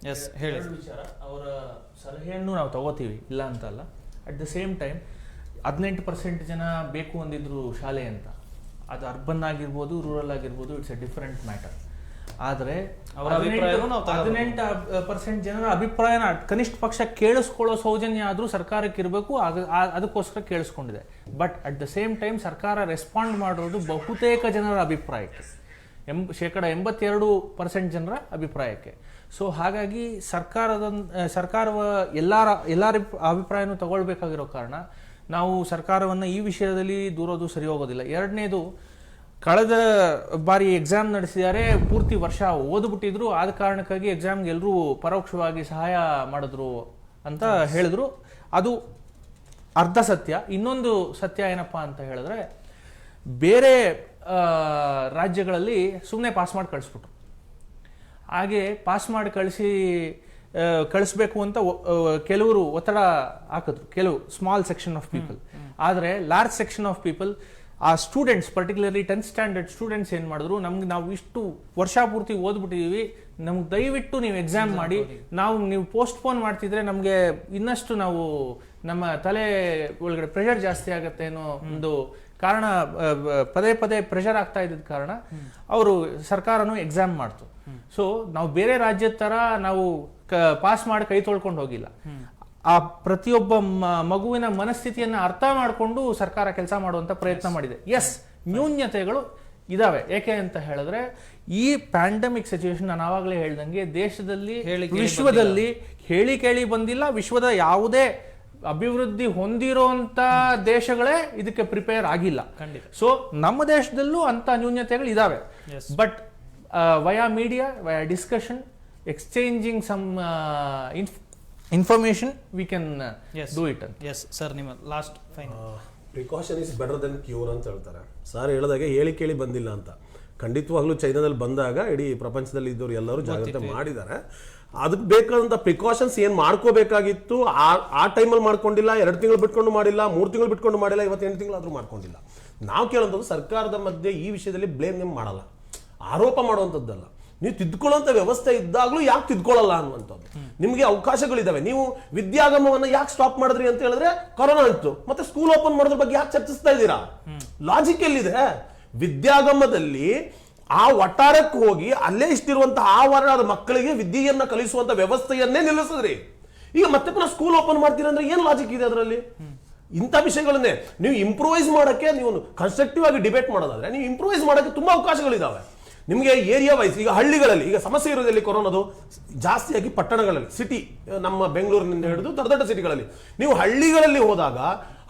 ವಿಚಾರ, ಅವರ ಸಲಹೆಯನ್ನು ನಾವು ತಗೋತೀವಿ, ಇಲ್ಲ ಅಂತಲ್ಲ. ಅಟ್ ದ ಸೇಮ್ ಟೈಮ್ 18% ಜನ ಬೇಕು ಅಂದಿದ್ರು ಶಾಲೆ ಅಂತ. ಅದು ಅರ್ಬನ್ ಆಗಿರ್ಬೋದು, ರೂರಲ್ ಆಗಿರ್ಬೋದು, ಇಟ್ಸ್ ಎ ಡಿಫರೆಂಟ್ ಮ್ಯಾಟರ್. ಆದರೆ 18% ಜನರ ಅಭಿಪ್ರಾಯನ ಕನಿಷ್ಠ ಪಕ್ಷ ಕೇಳಿಸ್ಕೊಳ್ಳೋ ಸೌಜನ್ಯ ಆದರೂ ಸರ್ಕಾರಕ್ಕೆ ಇರಬೇಕು. ಅದಕ್ಕೋಸ್ಕರ ಕೇಳಿಸ್ಕೊಂಡಿದೆ. But at the same time ಸರ್ಕಾರ ರೆಸ್ಪಾಂಡ್ ಮಾಡಿರೋದು ಬಹುತೇಕ ಜನರ ಅಭಿಪ್ರಾಯಕ್ಕೆ, 82% ಜನರ ಅಭಿಪ್ರಾಯಕ್ಕೆ. ಸೊ ಹಾಗಾಗಿ ಸರ್ಕಾರವ ಎಲ್ಲರ ಅಭಿಪ್ರಾಯನೂ ತಗೊಳ್ಬೇಕಾಗಿರೋ ಕಾರಣ ನಾವು ಸರ್ಕಾರವನ್ನು ಈ ವಿಷಯದಲ್ಲಿ ದೂರೋದು ಸರಿ ಹೋಗೋದಿಲ್ಲ. ಎರಡನೇದು, ಕಳೆದ ಬಾರಿ ಎಕ್ಸಾಮ್ ನಡೆಸಿದ್ದಾರೆ, ಪೂರ್ತಿ ವರ್ಷ ಓದ್ಬಿಟ್ಟಿದ್ರು, ಆದ ಕಾರಣಕ್ಕಾಗಿ ಎಕ್ಸಾಮ್ಗೆ ಎಲ್ಲರೂ ಪರೋಕ್ಷವಾಗಿ ಸಹಾಯ ಮಾಡಿದ್ರು ಅಂತ ಹೇಳಿದ್ರು. ಅದು ಅರ್ಧ ಸತ್ಯ. ಇನ್ನೊಂದು ಸತ್ಯ ಏನಪ್ಪ ಅಂತ ಹೇಳಿದ್ರೆ, ಬೇರೆ ರಾಜ್ಯಗಳಲ್ಲಿ ಸುಮ್ಮನೆ ಪಾಸ್ ಮಾಡಿ ಕಳಿಸ್ಬಿಟ್ರು. ಹಾಗೆ ಪಾಸ್ ಮಾಡಿ ಕಳಿಸ್ಬೇಕು ಅಂತ ಕೆಲವರು ಒತ್ತಡ ಹಾಕಿದ್ರು, ಕೆಲವು ಸ್ಮಾಲ್ ಸೆಕ್ಷನ್ ಆಫ್ ಪೀಪಲ್. ಆದರೆ ಲಾರ್ಜ್ ಸೆಕ್ಷನ್ ಆಫ್ ಪೀಪಲ್, ಆ students, particularly 10th standard students ಏನು ಮಾಡಿದ್ರು, ನಾವು ಇಷ್ಟು ವರ್ಷ ಪೂರ್ತಿ ಓದ್ಬಿಟ್ಟಿದೀವಿ, ನಮ್ಗೆ ದಯವಿಟ್ಟು ನೀವು ಎಕ್ಸಾಮ್ ಮಾಡಿ, ನೀವು ಪೋಸ್ಟ್ಪೋನ್ ಮಾಡ್ತಿದ್ರೆ ನಮಗೆ ಇನ್ನಷ್ಟು ನಮ್ಮ ತಲೆ ಒಳಗಡೆ ಪ್ರೆಷರ್ ಜಾಸ್ತಿ ಆಗುತ್ತೆ ಅನ್ನೋ ಒಂದು ಕಾರಣ, ಪದೇ ಪದೇ ಪ್ರೆಷರ್ ಆಗ್ತಾ ಇದ್ದ ಕಾರಣ ಅವರು ಸರ್ಕಾರನೂ ಎಕ್ಸಾಮ್ ಮಾಡ್ತು. ಸೊ ನಾವು ಬೇರೆ ರಾಜ್ಯದ ತರ ನಾವು ಪಾಸ್ ಮಾಡಿ ಕೈ ತೊಳ್ಕೊಂಡು ಹೋಗಿಲ್ಲ. ಆ ಪ್ರತಿಯೊಬ್ಬ ಮಗುವಿನ ಮನಸ್ಥಿತಿಯನ್ನ ಅರ್ಥ ಮಾಡಿಕೊಂಡು ಸರ್ಕಾರ ಕೆಲಸ ಮಾಡುವಂತ ಪ್ರಯತ್ನ ಮಾಡಿದೆ. ಎಸ್, ನ್ಯೂನ್ಯತೆಗಳು ಇದಾವೆ. ಏಕೆ ಅಂತ ಹೇಳಿದ್ರೆ ಈ ಪ್ಯಾಂಡಮಿಕ್ ಸಿಚುವೇಶನ್ ನಾನು ಆವಾಗಲೇ ಹೇಳ್ದಂಗೆ ದೇಶದಲ್ಲಿ ವಿಶ್ವದಲ್ಲಿ ಹೇಳಿ ಕೇಳಿ ಬಂದಿಲ್ಲ. ವಿಶ್ವದ ಯಾವುದೇ ಅಭಿವೃದ್ಧಿ ಹೊಂದಿರುವಂತ ದೇಶಗಳೇ ಇದಕ್ಕೆ ಪ್ರಿಪೇರ್ ಆಗಿಲ್ಲ. ಸೊ ನಮ್ಮ ದೇಶದಲ್ಲೂ ಅಂತ ನ್ಯೂನ್ಯತೆಗಳು ಇದಾವೆ. But via media, via discussion, exchanging some information we can do it. Yes sir, ನಿಮ್ಮ last final. Precaution is better than cure ಅಂತ ಹೇಳ್ತಾರೆ. ಸರ್ ಹೇಳಿದಾಗೆ ಹೇಳಿ ಕೇಳಿ ಬಂದಿಲ್ಲ ಅಂತ. ಖಂಡಿತವಾಗ್ಲೂ ಚೈನಾದಲ್ಲಿ ಬಂದಾಗ ಇಡೀ ಪ್ರಪಂಚದಲ್ಲಿ ಇದ್ದವರು ಎಲ್ಲರೂ ಜಾಗ್ರತೆ ಮಾಡಿದ್ದಾರೆ. ಅದಕ್ಕೆ ಬೇಕಾದಂಥ ಪ್ರಿಕಾಷನ್ಸ್ ಏನು ಮಾಡ್ಕೋಬೇಕಾಗಿತ್ತು ಆ ಟೈಮಲ್ಲಿ ಮಾಡ್ಕೊಂಡಿಲ್ಲ, 2 ತಿಂಗಳು ಬಿಟ್ಕೊಂಡು ಮಾಡಿಲ್ಲ, 3 ತಿಂಗಳು ಬಿಟ್ಕೊಂಡು ಮಾಡಿಲ್ಲ, 28 ತಿಂಗಳಾದರೂ ಮಾಡ್ಕೊಂಡಿಲ್ಲ. ನಾವು ಕೇಳೋದು ಸರ್ಕಾರದ ಮಧ್ಯೆ ಈ ವಿಷಯದಲ್ಲಿ ಬ್ಲೇಮ್ ನೇಮ್ ಮಾಡಲ್ಲ, ಆರೋಪ ಮಾಡುವಂಥದ್ದಲ್ಲ. ನೀವು ತಿದ್ಕೊಳ್ಳುವಂಥ ವ್ಯವಸ್ಥೆ ಇದ್ದಾಗಲೂ ಯಾಕೆ ತಿದ್ಕೊಳ್ಳಲ್ಲ ಅನ್ನುವಂಥದ್ದು. ನಿಮಗೆ ಅವಕಾಶಗಳಿದ್ದಾವೆ. ನೀವು ವಿದ್ಯಾಗಮವನ್ನು ಯಾಕೆ ಸ್ಟಾಪ್ ಮಾಡಿದ್ರಿ ಅಂತ ಹೇಳಿದ್ರೆ ಕೊರೋನಾ ಇತ್ತು. ಮತ್ತೆ ಸ್ಕೂಲ್ ಓಪನ್ ಮಾಡೋದ್ರ ಬಗ್ಗೆ ಯಾಕೆ ಚರ್ಚಿಸ್ತಾ ಇದ್ದೀರಾ? ಲಾಜಿಕ್ ಎಲ್ಲಿದೆ? ವಿದ್ಯಾಗಮದಲ್ಲಿ ಆ ವಟಾರಕ್ಕೆ ಹೋಗಿ ಅಲ್ಲೇ ಇಷ್ಟಿರುವಂತಹ ಆ ವರ್ಗದ ಮಕ್ಕಳಿಗೆ ವಿದ್ಯೆಯನ್ನ ಕಲಿಸುವಂತ ವ್ಯವಸ್ಥೆಯನ್ನೇ ನಿಲ್ಲಿಸಿದ್ರಿ. ಈಗ ಮತ್ತೆ ಪುನಃ ಸ್ಕೂಲ್ ಓಪನ್ ಮಾಡ್ತೀರಾ ಅಂದ್ರೆ ಏನ್ ಲಾಜಿಕ್ ಇದೆ ಅದರಲ್ಲಿ? ಇಂಥ ವಿಷಯಗಳನ್ನೇ ನೀವು ಇಂಪ್ರೂವೈಸ್ ಮಾಡೋಕ್ಕೆ, ನೀವು ಕನ್ಸ್ಟ್ರಕ್ಟಿವ್ ಆಗಿ ಡಿಬೇಟ್ ಮಾಡೋದಾದ್ರೆ ನೀವು ಇಂಪ್ರೂವೈಸ್ ಮಾಡೋಕ್ಕೆ ತುಂಬಾ ಅವಕಾಶಗಳಿದಾವೆ. ನಿಮಗೆ ಏರಿಯಾ ವೈಸ್ ಈಗ ಹಳ್ಳಿಗಳಲ್ಲಿ ಈಗ ಸಮಸ್ಯೆ ಇರೋದಲ್ಲಿ ಕೊರೋನಾದು ಜಾಸ್ತಿಯಾಗಿ ಪಟ್ಟಣಗಳಲ್ಲಿ, ಸಿಟಿ, ನಮ್ಮ ಬೆಂಗಳೂರಿನಿಂದ ಹಿಡಿದು ದೊಡ್ಡ ದೊಡ್ಡ ಸಿಟಿಗಳಲ್ಲಿ. ನೀವು ಹಳ್ಳಿಗಳಲ್ಲಿ ಹೋದಾಗ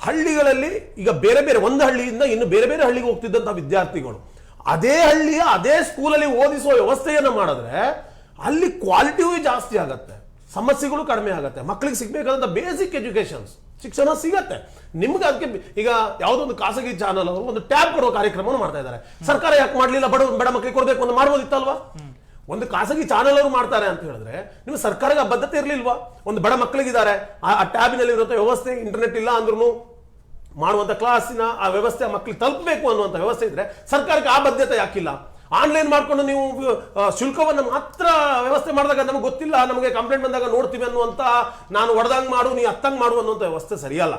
ಹಳ್ಳಿಗಳಲ್ಲಿ ಈಗ ಬೇರೆ ಬೇರೆ ಒಂದು ಹಳ್ಳಿಯಿಂದ ಇನ್ನು ಬೇರೆ ಬೇರೆ ಹಳ್ಳಿಗೆ ಹೋಗ್ತಿದ್ದಂಥ ವಿದ್ಯಾರ್ಥಿಗಳು ಅದೇ ಹಳ್ಳಿಯ ಅದೇ ಸ್ಕೂಲಲ್ಲಿ ಓದಿಸುವ ವ್ಯವಸ್ಥೆಯನ್ನು ಮಾಡಿದ್ರೆ ಅಲ್ಲಿ ಕ್ವಾಲಿಟಿಯೂ ಜಾಸ್ತಿ ಆಗತ್ತೆ, ಸಮಸ್ಯೆಗಳು ಕಡಿಮೆ ಆಗತ್ತೆ, ಮಕ್ಕಳಿಗೆ ಸಿಗ್ಬೇಕಾದಂಥ ಬೇಸಿಕ್ ಎಜುಕೇಶನ್ಸ್ ಶಿಕ್ಷಣ ಸಿಗತ್ತೆ ನಿಮ್ಗೆ. ಅದಕ್ಕೆ ಈಗ ಯಾವುದೋ ಒಂದು ಖಾಸಗಿ ಚಾನಲ್ ಅವರು ಒಂದು ಟ್ಯಾಬ್ ಕೊಡುವ ಕಾರ್ಯಕ್ರಮವನ್ನು ಮಾಡ್ತಾ ಇದ್ದಾರೆ. ಸರ್ಕಾರ ಯಾಕೆ ಮಾಡಲಿಲ್ಲ? ಬಡ ಮಕ್ಕಳಿಗೆ ಕೊಡಬೇಕು ಅಂತ ಮಾಡ್ಬೋದಿತ್ತಲ್ವಾ? ಒಂದು ಖಾಸಗಿ ಚಾನಲ್ ಅವರು ಮಾಡ್ತಾರೆ ಅಂತ ಹೇಳಿದ್ರೆ ನಿಮ್ಮ ಸರ್ಕಾರಕ್ಕೆ ಬದ್ಧತೆ ಇರಲಿಲ್ವಾ? ಒಂದು ಬಡ ಮಕ್ಕಳಿಗಿದ್ದಾರೆ, ಆ ಟ್ಯಾಬಿನಲ್ಲಿ ಇರುವಂಥ ವ್ಯವಸ್ಥೆ, ಇಂಟರ್ನೆಟ್ ಇಲ್ಲ ಅಂದ್ರೂ ಮಾಡುವಂಥ ಕ್ಲಾಸಿನ ಆ ವ್ಯವಸ್ಥೆ ಮಕ್ಕಳಿಗೆ ತಲುಪಬೇಕು ಅನ್ನುವಂಥ ವ್ಯವಸ್ಥೆ ಇದ್ರೆ ಸರ್ಕಾರಕ್ಕೆ ಆ ಬದ್ಧತೆ ಯಾಕಿಲ್ಲ? ಆನ್ಲೈನ್ ಮಾಡ್ಕೊಂಡು ನೀವು ಶುಲ್ಕವನ್ನು ಮಾತ್ರ ವ್ಯವಸ್ಥೆ ಮಾಡಿದಾಗ ನಮಗೆ ಗೊತ್ತಿಲ್ಲ, ನಮಗೆ ಕಂಪ್ಲೇಂಟ್ ಬಂದಾಗ ನೋಡ್ತೀವಿ ಅನ್ನುವಂಥ, ನಾನು ಹೊಡೆದಂಗೆ ಮಾಡು ನೀ ಹತ್ತಂಗೆ ಮಾಡು ಅನ್ನುವಂಥ ವ್ಯವಸ್ಥೆ ಸರಿಯಲ್ಲ.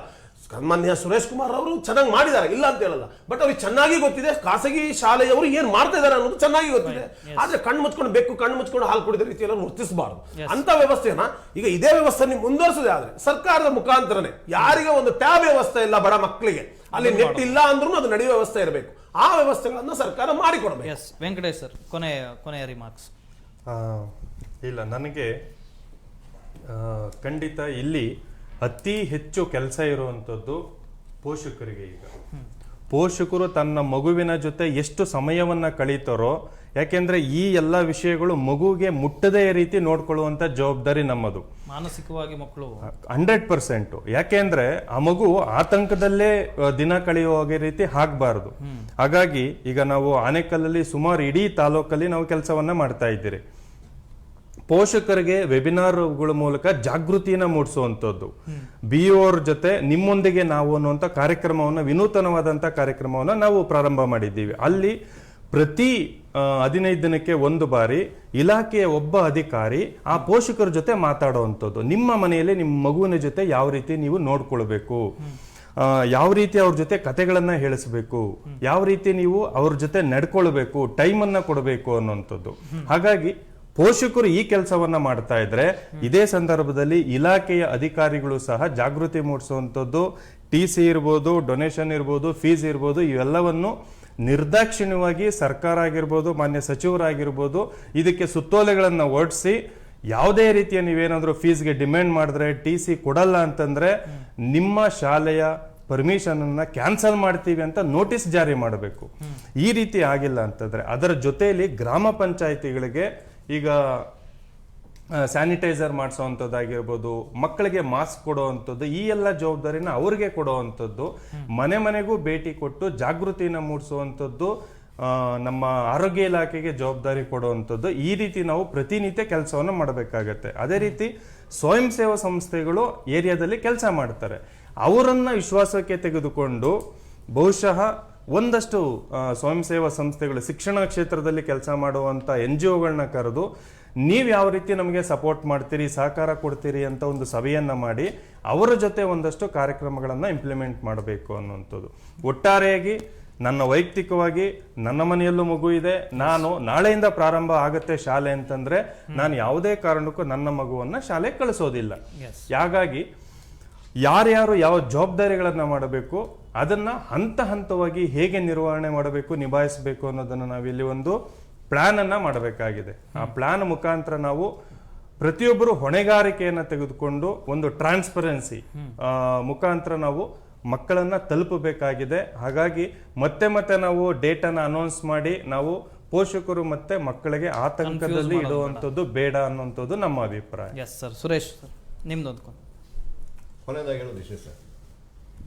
ಮಾನ್ಯ ಸುರೇಶ್ ಕುಮಾರ್ ಅವರು ಚೆನ್ನಾಗಿ ಮಾಡಿದ್ದಾರೆ, ಇಲ್ಲ ಅಂತ ಹೇಳಲ್ಲ. ಬಟ್ ಅವ್ರಿಗೆ ಚೆನ್ನಾಗಿ ಗೊತ್ತಿದೆ ಖಾಸಗಿ ಶಾಲೆಯವರು ಏನ್ ಮಾಡ್ತಾ ಇದ್ದಾರೆ ಅನ್ನೋದು ಚೆನ್ನಾಗಿ ಗೊತ್ತಿದೆ. ಆದ್ರೆ ಕಣ್ಣು ಮುಚ್ಕೊಂಡು ಬೆಕ್ಕು ಕಣ್ಣು ಮುಚ್ಕೊಂಡು ಹಾಲು ಕುಡಿದ ರೀತಿಯಲ್ಲಿ ವರ್ತಿಸಬಾರ್ದು. ಅಂತ ವ್ಯವಸ್ಥೆನ ಈಗ ಇದೇ ವ್ಯವಸ್ಥೆ ನೀವು ಮುಂದುವರಿಸೋದೇ ಆದ್ರೆ ಸರ್ಕಾರದ ಮುಖಾಂತರನೇ, ಯಾರಿಗೆ ಒಂದು ಟ್ಯಾಬ್ ವ್ಯವಸ್ಥೆ ಇಲ್ಲ ಬಡ ಮಕ್ಕಳಿಗೆ, ಅಲ್ಲಿ ನೆಟ್ ಇಲ್ಲ ಅಂದ್ರೂ ಅದು ನಡೆಯುವ ವ್ಯವಸ್ಥೆ ಇರಬೇಕು. ಆ ವ್ಯವಸ್ಥೆಗಳನ್ನು ಸರ್ಕಾರ ಮಾಡಿಕೊಡಬೇಕು. ಎಸ್ ವೆಂಕಟೇಶ್ ಸರ್, ಕೊನೆಯ ರಿಮಾರ್ಕ್ಸ್. ಇಲ್ಲ, ನನಗೆ ಖಂಡಿತ ಇಲ್ಲಿ ಅತಿ ಹೆಚ್ಚು ಕೆಲಸ ಇರುವಂಥದ್ದು ಪೋಷಕರಿಗೆ. ಈಗ ಪೋಷಕರು ತನ್ನ ಮಗುವಿನ ಜೊತೆ ಎಷ್ಟು ಸಮಯವನ್ನ ಕಳೀತಾರೋ, ಯಾಕೆಂದ್ರೆ ಈ ಎಲ್ಲ ವಿಷಯಗಳು ಮಗುವಿಗೆ ಮುಟ್ಟದೇ ರೀತಿ ನೋಡ್ಕೊಳ್ಳುವಂತ ಜವಾಬ್ದಾರಿ ನಮ್ಮದು. ಮಾನಸಿಕವಾಗಿ ಮಕ್ಕಳು 100%. ಯಾಕೆಂದ್ರೆ ಆ ಮಗು ಆತಂಕದಲ್ಲೇ ದಿನ ಕಳೆಯುವ ರೀತಿ ಆಗ್ಬಾರ್ದು. ಹಾಗಾಗಿ ಈಗ ನಾವು ಆನೇಕಲ್ಲಲ್ಲಿ ಸುಮಾರು ಇಡೀ ತಾಲೂಕಲ್ಲಿ ನಾವು ಕೆಲಸವನ್ನ ಮಾಡ್ತಾ ಇದ್ದೀರಿ. ಪೋಷಕರಿಗೆ ವೆಬಿನಾರ್ಗಳ ಮೂಲಕ ಜಾಗೃತಿಯನ್ನ ಮೂಡಿಸುವಂಥದ್ದು, BOR ಜೊತೆ ನಿಮ್ಮೊಂದಿಗೆ ನಾವು ಅನ್ನುವಂಥ ಕಾರ್ಯಕ್ರಮವನ್ನು, ವಿನೂತನವಾದಂಥ ಕಾರ್ಯಕ್ರಮವನ್ನು ನಾವು ಪ್ರಾರಂಭ ಮಾಡಿದ್ದೀವಿ. ಅಲ್ಲಿ ಪ್ರತಿ 15 ದಿನಕ್ಕೆ ಒಂದು ಬಾರಿ ಇಲಾಖೆಯ ಒಬ್ಬ ಅಧಿಕಾರಿ ಆ ಪೋಷಕರ ಜೊತೆ ಮಾತಾಡುವಂಥದ್ದು. ನಿಮ್ಮ ಮನೆಯಲ್ಲಿ ನಿಮ್ಮ ಮಗುವಿನ ಜೊತೆ ಯಾವ ರೀತಿ ನೀವು ನೋಡ್ಕೊಳ್ಬೇಕು, ಯಾವ ರೀತಿ ಅವ್ರ ಜೊತೆ ಕತೆಗಳನ್ನ ಹೇಳಿಸ್ಬೇಕು, ಯಾವ ರೀತಿ ನೀವು ಅವ್ರ ಜೊತೆ ನಡ್ಕೊಳ್ಬೇಕು, ಟೈಮನ್ನ ಕೊಡಬೇಕು ಅನ್ನುವಂಥದ್ದು. ಹಾಗಾಗಿ ಪೋಷಕರು ಈ ಕೆಲಸವನ್ನ ಮಾಡ್ತಾ ಇದ್ರೆ ಇದೇ ಸಂದರ್ಭದಲ್ಲಿ ಇಲಾಖೆಯ ಅಧಿಕಾರಿಗಳು ಸಹ ಜಾಗೃತಿ ಮೂಡಿಸುವಂಥದ್ದು, TC ಇರ್ಬೋದು, ಡೊನೇಷನ್ ಇರ್ಬೋದು, ಫೀಸ್ ಇರ್ಬೋದು, ಇವೆಲ್ಲವನ್ನು ನಿರ್ದಾಕ್ಷಿಣ್ಯವಾಗಿ ಸರ್ಕಾರ ಆಗಿರ್ಬೋದು, ಮಾನ್ಯ ಸಚಿವರಾಗಿರ್ಬೋದು ಇದಕ್ಕೆ ಸುತ್ತೋಲೆಗಳನ್ನ ಹೊರಡಿಸಿ, ಯಾವುದೇ ರೀತಿಯ ನೀವೇನಾದ್ರೂ ಫೀಸ್ಗೆ ಡಿಮ್ಯಾಂಡ್ ಮಾಡಿದ್ರೆ, TC ಕೊಡಲ್ಲ ಅಂತಂದ್ರೆ ನಿಮ್ಮ ಶಾಲೆಯ ಪರ್ಮಿಷನ್ ಅನ್ನ ಕ್ಯಾನ್ಸಲ್ ಮಾಡ್ತೀವಿ ಅಂತ ನೋಟಿಸ್ ಜಾರಿ ಮಾಡಬೇಕು. ಈ ರೀತಿ ಆಗಿಲ್ಲ ಅಂತಂದ್ರೆ ಅದರ ಜೊತೆಯಲ್ಲಿ ಗ್ರಾಮ ಪಂಚಾಯಿತಿಗಳಿಗೆ ಈಗ ಸ್ಯಾನಿಟೈಸರ್ ಮಾಡಿಸೋವಂಥದ್ದಾಗಿರ್ಬೋದು, ಮಕ್ಕಳಿಗೆ ಮಾಸ್ಕ್ ಕೊಡುವಂಥದ್ದು, ಈ ಎಲ್ಲ ಜವಾಬ್ದಾರಿನ ಅವ್ರಿಗೆ ಕೊಡುವಂಥದ್ದು, ಮನೆ ಮನೆಗೂ ಭೇಟಿ ಕೊಟ್ಟು ಜಾಗೃತಿನ ಮೂಡಿಸುವಂಥದ್ದು ನಮ್ಮ ಆರೋಗ್ಯ ಇಲಾಖೆಗೆ ಜವಾಬ್ದಾರಿ ಕೊಡುವಂಥದ್ದು. ಈ ರೀತಿ ನಾವು ಪ್ರತಿನಿತ್ಯ ಕೆಲಸವನ್ನು ಮಾಡಬೇಕಾಗತ್ತೆ. ಅದೇ ರೀತಿ ಸ್ವಯಂ ಸೇವಾ ಸಂಸ್ಥೆಗಳು ಏರಿಯಾದಲ್ಲಿ ಕೆಲಸ ಮಾಡ್ತಾರೆ, ಅವರನ್ನ ವಿಶ್ವಾಸಕ್ಕೆ ತೆಗೆದುಕೊಂಡು ಬಹುಶಃ ಒಂದಷ್ಟು ಸ್ವಯಂ ಸೇವಾ ಸಂಸ್ಥೆಗಳು ಶಿಕ್ಷಣ ಕ್ಷೇತ್ರದಲ್ಲಿ ಕೆಲಸ ಮಾಡುವಂಥ NGOಗಳನ್ನ ಕರೆದು ನೀವು ಯಾವ ರೀತಿ ನಮಗೆ ಸಪೋರ್ಟ್ ಮಾಡ್ತೀರಿ, ಸಹಕಾರ ಕೊಡ್ತೀರಿ ಅಂತ ಒಂದು ಸಭೆಯನ್ನ ಮಾಡಿ ಅವರ ಜೊತೆ ಒಂದಷ್ಟು ಕಾರ್ಯಕ್ರಮಗಳನ್ನು ಇಂಪ್ಲಿಮೆಂಟ್ ಮಾಡಬೇಕು ಅನ್ನುವಂಥದ್ದು. ಒಟ್ಟಾರೆಯಾಗಿ ನನ್ನ ವೈಯಕ್ತಿಕವಾಗಿ ನನ್ನ ಮನೆಯಲ್ಲೂ ಮಗು ಇದೆ, ನಾನು ನಾಳೆಯಿಂದ ಪ್ರಾರಂಭ ಆಗುತ್ತೆ ಶಾಲೆ ಅಂತಂದ್ರೆ ನಾನು ಯಾವುದೇ ಕಾರಣಕ್ಕೂ ನನ್ನ ಮಗುವನ್ನ ಶಾಲೆಗೆ ಕಳಿಸೋದಿಲ್ಲ. ಹಾಗಾಗಿ ಯಾರ್ಯಾರು ಯಾವ ಜವಾಬ್ದಾರಿಗಳನ್ನ ಮಾಡಬೇಕು ಅದನ್ನ ಹಂತ ಹಂತವಾಗಿ ಹೇಗೆ ನಿರ್ವಹಣೆ ಮಾಡಬೇಕು, ನಿಭಾಯಿಸಬೇಕು ಅನ್ನೋದನ್ನ ನಾವಿಲ್ಲಿ ಒಂದು ಪ್ಲಾನ್ ಅನ್ನ ಮಾಡಬೇಕಾಗಿದೆ. ಆ ಪ್ಲಾನ್ ಮುಖಾಂತರ ನಾವು ಪ್ರತಿಯೊಬ್ಬರು ಹೊಣೆಗಾರಿಕೆಯನ್ನ ತೆಗೆದುಕೊಂಡು ಒಂದು ಟ್ರಾನ್ಸ್ಪರೆನ್ಸಿ ಮುಖಾಂತರ ನಾವು ಮಕ್ಕಳನ್ನ ತಲುಪಬೇಕಾಗಿದೆ. ಹಾಗಾಗಿ ಮತ್ತೆ ಮತ್ತೆ ನಾವು ಡೇಟಾನ ಅನೌನ್ಸ್ ಮಾಡಿ ನಾವು ಪೋಷಕರು ಮತ್ತೆ ಮಕ್ಕಳಿಗೆ ಆತಂಕದಲ್ಲಿ ಇಡುವಂಥದ್ದು ಬೇಡ ಅನ್ನುವಂಥದ್ದು ನಮ್ಮ ಅಭಿಪ್ರಾಯ. Yes sir. ಸುರೇಶ್ ಸರ್, ನಿಮ್ದೊಂದು ಕೊನೆಯದಾಗಿ ಹೇಳೋದು ಇಷ್ಟೇ ಸರ್,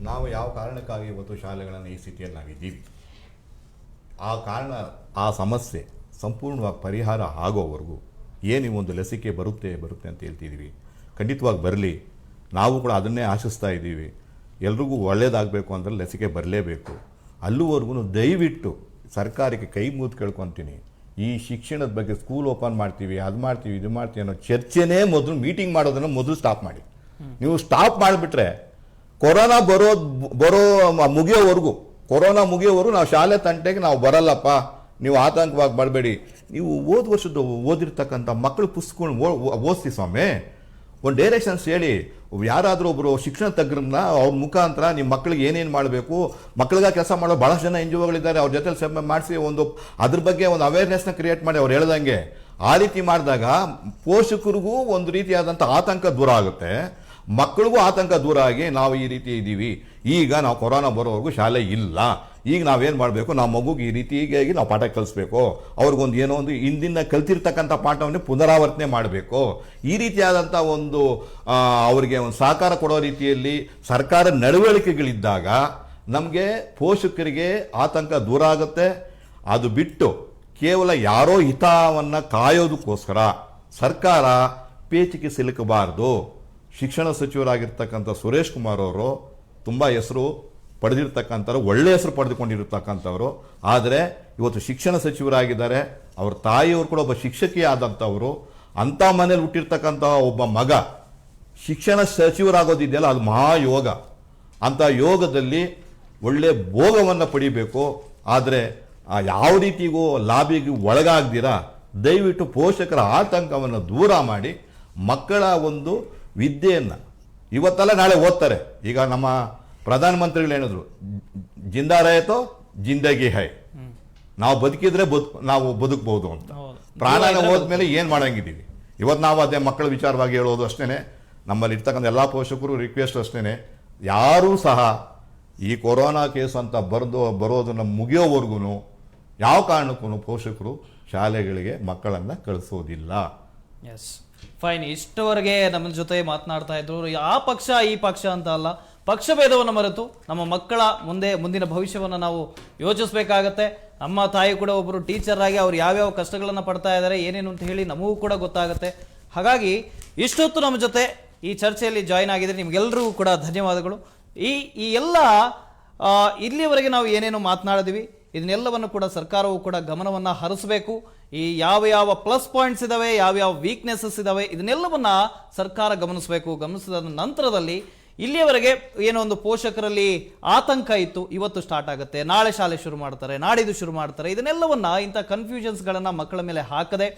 ನಾವು ಯಾವ ಕಾರಣಕ್ಕಾಗಿ ಇವತ್ತು ಶಾಲೆಗಳನ್ನು ಈ ಸ್ಥಿತಿಯಲ್ಲಿ ನಾವಿದ್ದೀವಿ, ಆ ಕಾರಣ, ಆ ಸಮಸ್ಯೆ ಸಂಪೂರ್ಣವಾಗಿ ಪರಿಹಾರ ಆಗೋವರೆಗೂ ಏನು ಒಂದು ಲಸಿಕೆ ಬರುತ್ತೆ ಅಂತ ಹೇಳ್ತಿದ್ದೀವಿ, ಖಂಡಿತವಾಗಿ ಬರಲಿ. ನಾವು ಕೂಡ ಅದನ್ನೇ ಆಶಿಸ್ತಾ ಇದ್ದೀವಿ. ಎಲ್ರಿಗೂ ಒಳ್ಳೇದಾಗಬೇಕು ಅಂದರೆ ಲಸಿಕೆ ಬರಲೇಬೇಕು. ಅಲ್ಲಿವರೆಗೂ ದಯವಿಟ್ಟು ಸರ್ಕಾರಕ್ಕೆ ಕೈ ಮುಗಿದು ಕೇಳ್ಕೊತೀನಿ, ಈ ಶಿಕ್ಷಣದ ಬಗ್ಗೆ ಸ್ಕೂಲ್ ಓಪನ್ ಮಾಡ್ತೀವಿ, ಅದು ಮಾಡ್ತೀವಿ, ಇದು ಮಾಡ್ತೀವಿ ಅನ್ನೋ ಚರ್ಚೆನೇ ಮೊದಲು, ಮೀಟಿಂಗ್ ಮಾಡೋದನ್ನು ಮೊದಲು ಸ್ಟಾಪ್ ಮಾಡಿ. ನೀವು ಸ್ಟಾಪ್ ಮಾಡಿಬಿಟ್ರೆ ಕೊರೋನಾ ಕೊರೋನಾ ಮುಗಿಯೋವರೆಗೂ ನಾವು ಶಾಲೆ ತಂಟೆಗೆ ನಾವು ಬರಲ್ಲಪ್ಪ, ನೀವು ಆತಂಕವಾಗಿ ಬರಬೇಡಿ. ನೀವು ಹೋದ ವರ್ಷದ ಓದಿರ್ತಕ್ಕಂಥ ಮಕ್ಕಳು ಪುಸ್ತಕಗಳನ್ನ ಓದಿಸಿ ಸ್ವಾಮಿ, ಒಂದು ಡೈರೆಕ್ಷನ್ಸ್ ಹೇಳಿ. ಯಾರಾದರೂ ಒಬ್ಬರು ಶಿಕ್ಷಣ ತಜ್ಞರನ್ನ ಅವ್ರ ಮುಖಾಂತರ ನಿಮ್ಮ ಮಕ್ಕಳಿಗೆ ಏನೇನು ಮಾಡಬೇಕು, ಮಕ್ಕಳಿಗೆ ಕೆಲಸ ಮಾಡೋ ಭಾಳಷ್ಟು ಜನ NGOಗಳಿದ್ದಾರೆ, ಅವ್ರ ಜೊತೆ ಮಾಡಿಸಿ ಒಂದು ಅದ್ರ ಬಗ್ಗೆ ಒಂದು ಅವೇರ್ನೆಸ್ನ ಕ್ರಿಯೇಟ್ ಮಾಡಿ ಅವ್ರು ಹೇಳ್ದಂಗೆ. ಆ ರೀತಿ ಮಾಡಿದಾಗ ಪೋಷಕರಿಗೂ ಒಂದು ರೀತಿಯಾದಂಥ ಆತಂಕ ದೂರ ಆಗುತ್ತೆ, ಮಕ್ಕಳಿಗೂ ಆತಂಕ ದೂರ ಆಗಿ ನಾವು ಈ ರೀತಿ ಇದ್ದೀವಿ. ಈಗ ನಾವು ಕೊರೋನಾ ಬರೋವರೆಗೂ ಶಾಲೆ ಇಲ್ಲ, ಈಗ ನಾವೇನು ಮಾಡಬೇಕು, ನಾವು ಮಗುಗೆ ಈ ರೀತಿಯಾಗಿ ನಾವು ಪಾಠ ಕಲಿಸ್ಬೇಕು, ಅವ್ರಿಗೊಂದು ಏನೋ ಒಂದು ಹಿಂದಿನ ಕಲ್ತಿರ್ತಕ್ಕಂಥ ಪಾಠವನ್ನೇ ಪುನರಾವರ್ತನೆ ಮಾಡಬೇಕು. ಈ ರೀತಿಯಾದಂಥ ಒಂದು ಅವರಿಗೆ ಒಂದು ಸಹಕಾರ ಕೊಡೋ ರೀತಿಯಲ್ಲಿ ಸರ್ಕಾರ ನಡವಳಿಕೆಗಳಿದ್ದಾಗ ನಮಗೆ ಪೋಷಕರಿಗೆ ಆತಂಕ ದೂರ ಆಗುತ್ತೆ. ಅದು ಬಿಟ್ಟು ಕೇವಲ ಯಾರೋ ಹಿತವನ್ನು ಕಾಯೋದಕ್ಕೋಸ್ಕರ ಸರ್ಕಾರ ಪೇಚಿಗೆ ಸಿಲುಕಬಾರ್ದು. ಶಿಕ್ಷಣ ಸಚಿವರಾಗಿರ್ತಕ್ಕಂಥ ಸುರೇಶ್ ಕುಮಾರ್ ಅವರು ತುಂಬ ಹೆಸರು ಪಡೆದಿರ್ತಕ್ಕಂಥವ್ರು, ಒಳ್ಳೆಯ ಹೆಸರು ಪಡೆದುಕೊಂಡಿರ್ತಕ್ಕಂಥವ್ರು. ಆದರೆ ಇವತ್ತು ಶಿಕ್ಷಣ ಸಚಿವರಾಗಿದ್ದಾರೆ, ಅವ್ರ ತಾಯಿಯವರು ಕೂಡ ಒಬ್ಬ ಶಿಕ್ಷಕಿ ಆದಂಥವರು. ಅಂಥ ಮನೇಲಿ ಹುಟ್ಟಿರ್ತಕ್ಕಂಥ ಒಬ್ಬ ಮಗ ಶಿಕ್ಷಣ ಸಚಿವರಾಗೋದಿದೆಯಲ್ಲ, ಅದು ಮಹಾಯೋಗ. ಅಂಥ ಯೋಗದಲ್ಲಿ ಒಳ್ಳೆ ಭೋಗವನ್ನು ಪಡಿಬೇಕು. ಆದರೆ ಯಾವ ರೀತಿಗೂ ಲಾಬಿಗೆ ಒಳಗಾಗ್ದಿರ ದಯವಿಟ್ಟು ಪೋಷಕರ ಆತಂಕವನ್ನು ದೂರ ಮಾಡಿ ಮಕ್ಕಳ ಒಂದು ವಿದ್ಯೆಯನ್ನು ಇವತ್ತೆಲ್ಲ ನಾಳೆ ಓದ್ತಾರೆ. ಈಗ ನಮ್ಮ ಪ್ರಧಾನಮಂತ್ರಿಗಳು ಹೇಳಿದ್ರು, ಜಿಂದಾ ರಹತೋ ಜಿಂದಗಿ ಹೈ, ನಾವು ಬದುಕಿದ್ರೆ ನಾವು ಬದುಕಬಹುದು ಅಂತ. ಪ್ರಾಣನ ಹೋದ್ಮೇಲೆ ಏನು ಮಾಡಂಗಿದ್ದೀವಿ. ಇವತ್ತು ನಾವು ಅದೇ ಮಕ್ಕಳ ವಿಚಾರವಾಗಿ ಹೇಳೋದು ಅಷ್ಟೇ. ನಮ್ಮಲ್ಲಿ ಇರ್ತಕ್ಕಂಥ ಎಲ್ಲ ಪೋಷಕರು ರಿಕ್ವೆಸ್ಟ್ ಅಷ್ಟೇ, ಯಾರೂ ಸಹ ಈ ಕೊರೋನಾ ಕೇಸ್ ಅಂತ ಬರೋದನ್ನು ಮುಗಿಯೋವರೆಗೂ ಯಾವ ಕಾರಣಕ್ಕೂ ಪೋಷಕರು ಶಾಲೆಗಳಿಗೆ ಮಕ್ಕಳನ್ನು ಕಳಿಸೋದಿಲ್ಲ. S, fine. ಇಷ್ಟವರೆಗೆ ನಮ್ಮ ಜೊತೆ ಮಾತನಾಡ್ತಾ ಇದ್ರು. ಆ ಪಕ್ಷ ಈ ಪಕ್ಷ ಅಂತ ಅಲ್ಲ, ಪಕ್ಷ ಭೇದವನ್ನು ಮರೆತು ನಮ್ಮ ಮಕ್ಕಳ ಮುಂದಿನ ಭವಿಷ್ಯವನ್ನು ನಾವು ಯೋಚಿಸಬೇಕಾಗತ್ತೆ. ನಮ್ಮ ತಾಯಿ ಕೂಡ ಒಬ್ಬರು ಟೀಚರ್ ಆಗಿ ಅವ್ರು ಯಾವ್ಯಾವ ಕಷ್ಟಗಳನ್ನು ಪಡ್ತಾ ಇದ್ದಾರೆ, ಏನೇನು ಅಂತ ಹೇಳಿ ನಮಗೂ ಕೂಡ ಗೊತ್ತಾಗುತ್ತೆ. ಹಾಗಾಗಿ ಇಷ್ಟೊತ್ತು ನಮ್ಮ ಜೊತೆ ಈ ಚರ್ಚೆಯಲ್ಲಿ ಜಾಯಿನ್ ಆಗಿದ್ರೆ ನಿಮ್ಗೆಲ್ಲರಿಗೂ ಕೂಡ ಧನ್ಯವಾದಗಳು. ಈ ಎಲ್ಲ ಇಲ್ಲಿಯವರೆಗೆ ನಾವು ಏನೇನು ಮಾತನಾಡಿದ್ವಿ ಇದನ್ನೆಲ್ಲವನ್ನು ಕೂಡ ಸರ್ಕಾರವು ಕೂಡ ಗಮನವನ್ನು ಹರಿಸಬೇಕು. ಈ ಯಾವ ಪ್ಲಸ್ ಪಾಯಿಂಟ್ಸ್ ಇದಾವೆ, ಯಾವ್ಯಾವ ವೀಕ್ನೆಸಸ್ ಇದಾವೆ, ಇದನ್ನೆಲ್ಲವನ್ನ ಸರ್ಕಾರ ಗಮನಿಸಿದ ನಂತರದಲ್ಲಿ ಇಲ್ಲಿಯವರೆಗೆ ಏನೋ ಒಂದು ಪೋಷಕರಲ್ಲಿ ಆತಂಕ ಇತ್ತು, ಇವತ್ತು ಸ್ಟಾರ್ಟ್ ಆಗುತ್ತೆ, ನಾಳೆ ಶಾಲೆ ಶುರು ಮಾಡ್ತಾರೆ, ನಾಡಿದ್ದು ಶುರು ಮಾಡ್ತಾರೆ, ಇದನ್ನೆಲ್ಲವನ್ನ ಇಂಥ ಕನ್ಫ್ಯೂಷನ್ಸ್ಗಳನ್ನು ಮಕ್ಕಳ ಮೇಲೆ ಹಾಕದೆ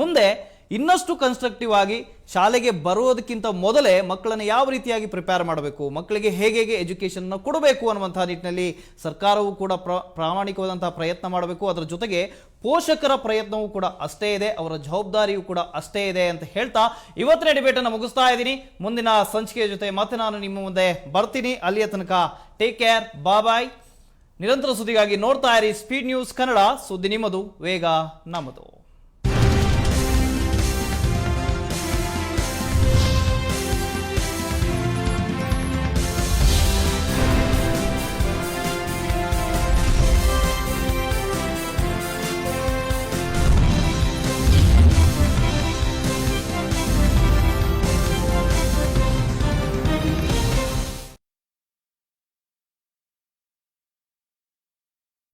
ಮುಂದೆ ಇನ್ನಷ್ಟು ಕನ್ಸ್ಟ್ರಕ್ಟಿವ್ ಆಗಿ ಶಾಲೆಗೆ ಬರೋದಕ್ಕಿಂತ ಮೊದಲೇ ಮಕ್ಕಳನ್ನು ಯಾವ ರೀತಿಯಾಗಿ ಪ್ರಿಪೇರ್ ಮಾಡಬೇಕು, ಮಕ್ಕಳಿಗೆ ಹೇಗೆ ಎಜುಕೇಷನ್ ಕೊಡಬೇಕು ಅನ್ನುವಂತಹ ನಿಟ್ಟಿನಲ್ಲಿ ಸರ್ಕಾರವು ಕೂಡ ಪ್ರಾಮಾಣಿಕವಾದಂತಹ ಪ್ರಯತ್ನ ಮಾಡಬೇಕು. ಅದರ ಜೊತೆಗೆ ಪೋಷಕರ ಪ್ರಯತ್ನವೂ ಕೂಡ ಅಷ್ಟೇ ಇದೆ, ಅವರ ಜವಾಬ್ದಾರಿಯೂ ಕೂಡ ಅಷ್ಟೇ ಇದೆ ಅಂತ ಹೇಳ್ತಾ ಇವತ್ತಿನ ಡಿಬೇಟನ್ನು ಮುಗಿಸ್ತಾ ಇದ್ದೀನಿ. ಮುಂದಿನ ಸಂಚಿಕೆಯ ಜೊತೆ ಮತ್ತೆ ನಾನು ನಿಮ್ಮ ಮುಂದೆ ಬರ್ತೀನಿ. ಅಲ್ಲಿಯ ತನಕ ಟೇಕ್ ಕೇರ್, ಬಾಯ್. ನಿರಂತರ ಸುದ್ದಿಗಾಗಿ ನೋಡ್ತಾ ಇರಿ ಸ್ಪೀಡ್ ನ್ಯೂಸ್ ಕನ್ನಡ. ಸುದ್ದಿ ನಿಮ್ಮದು, ವೇಗ ನಮ್ಮದು.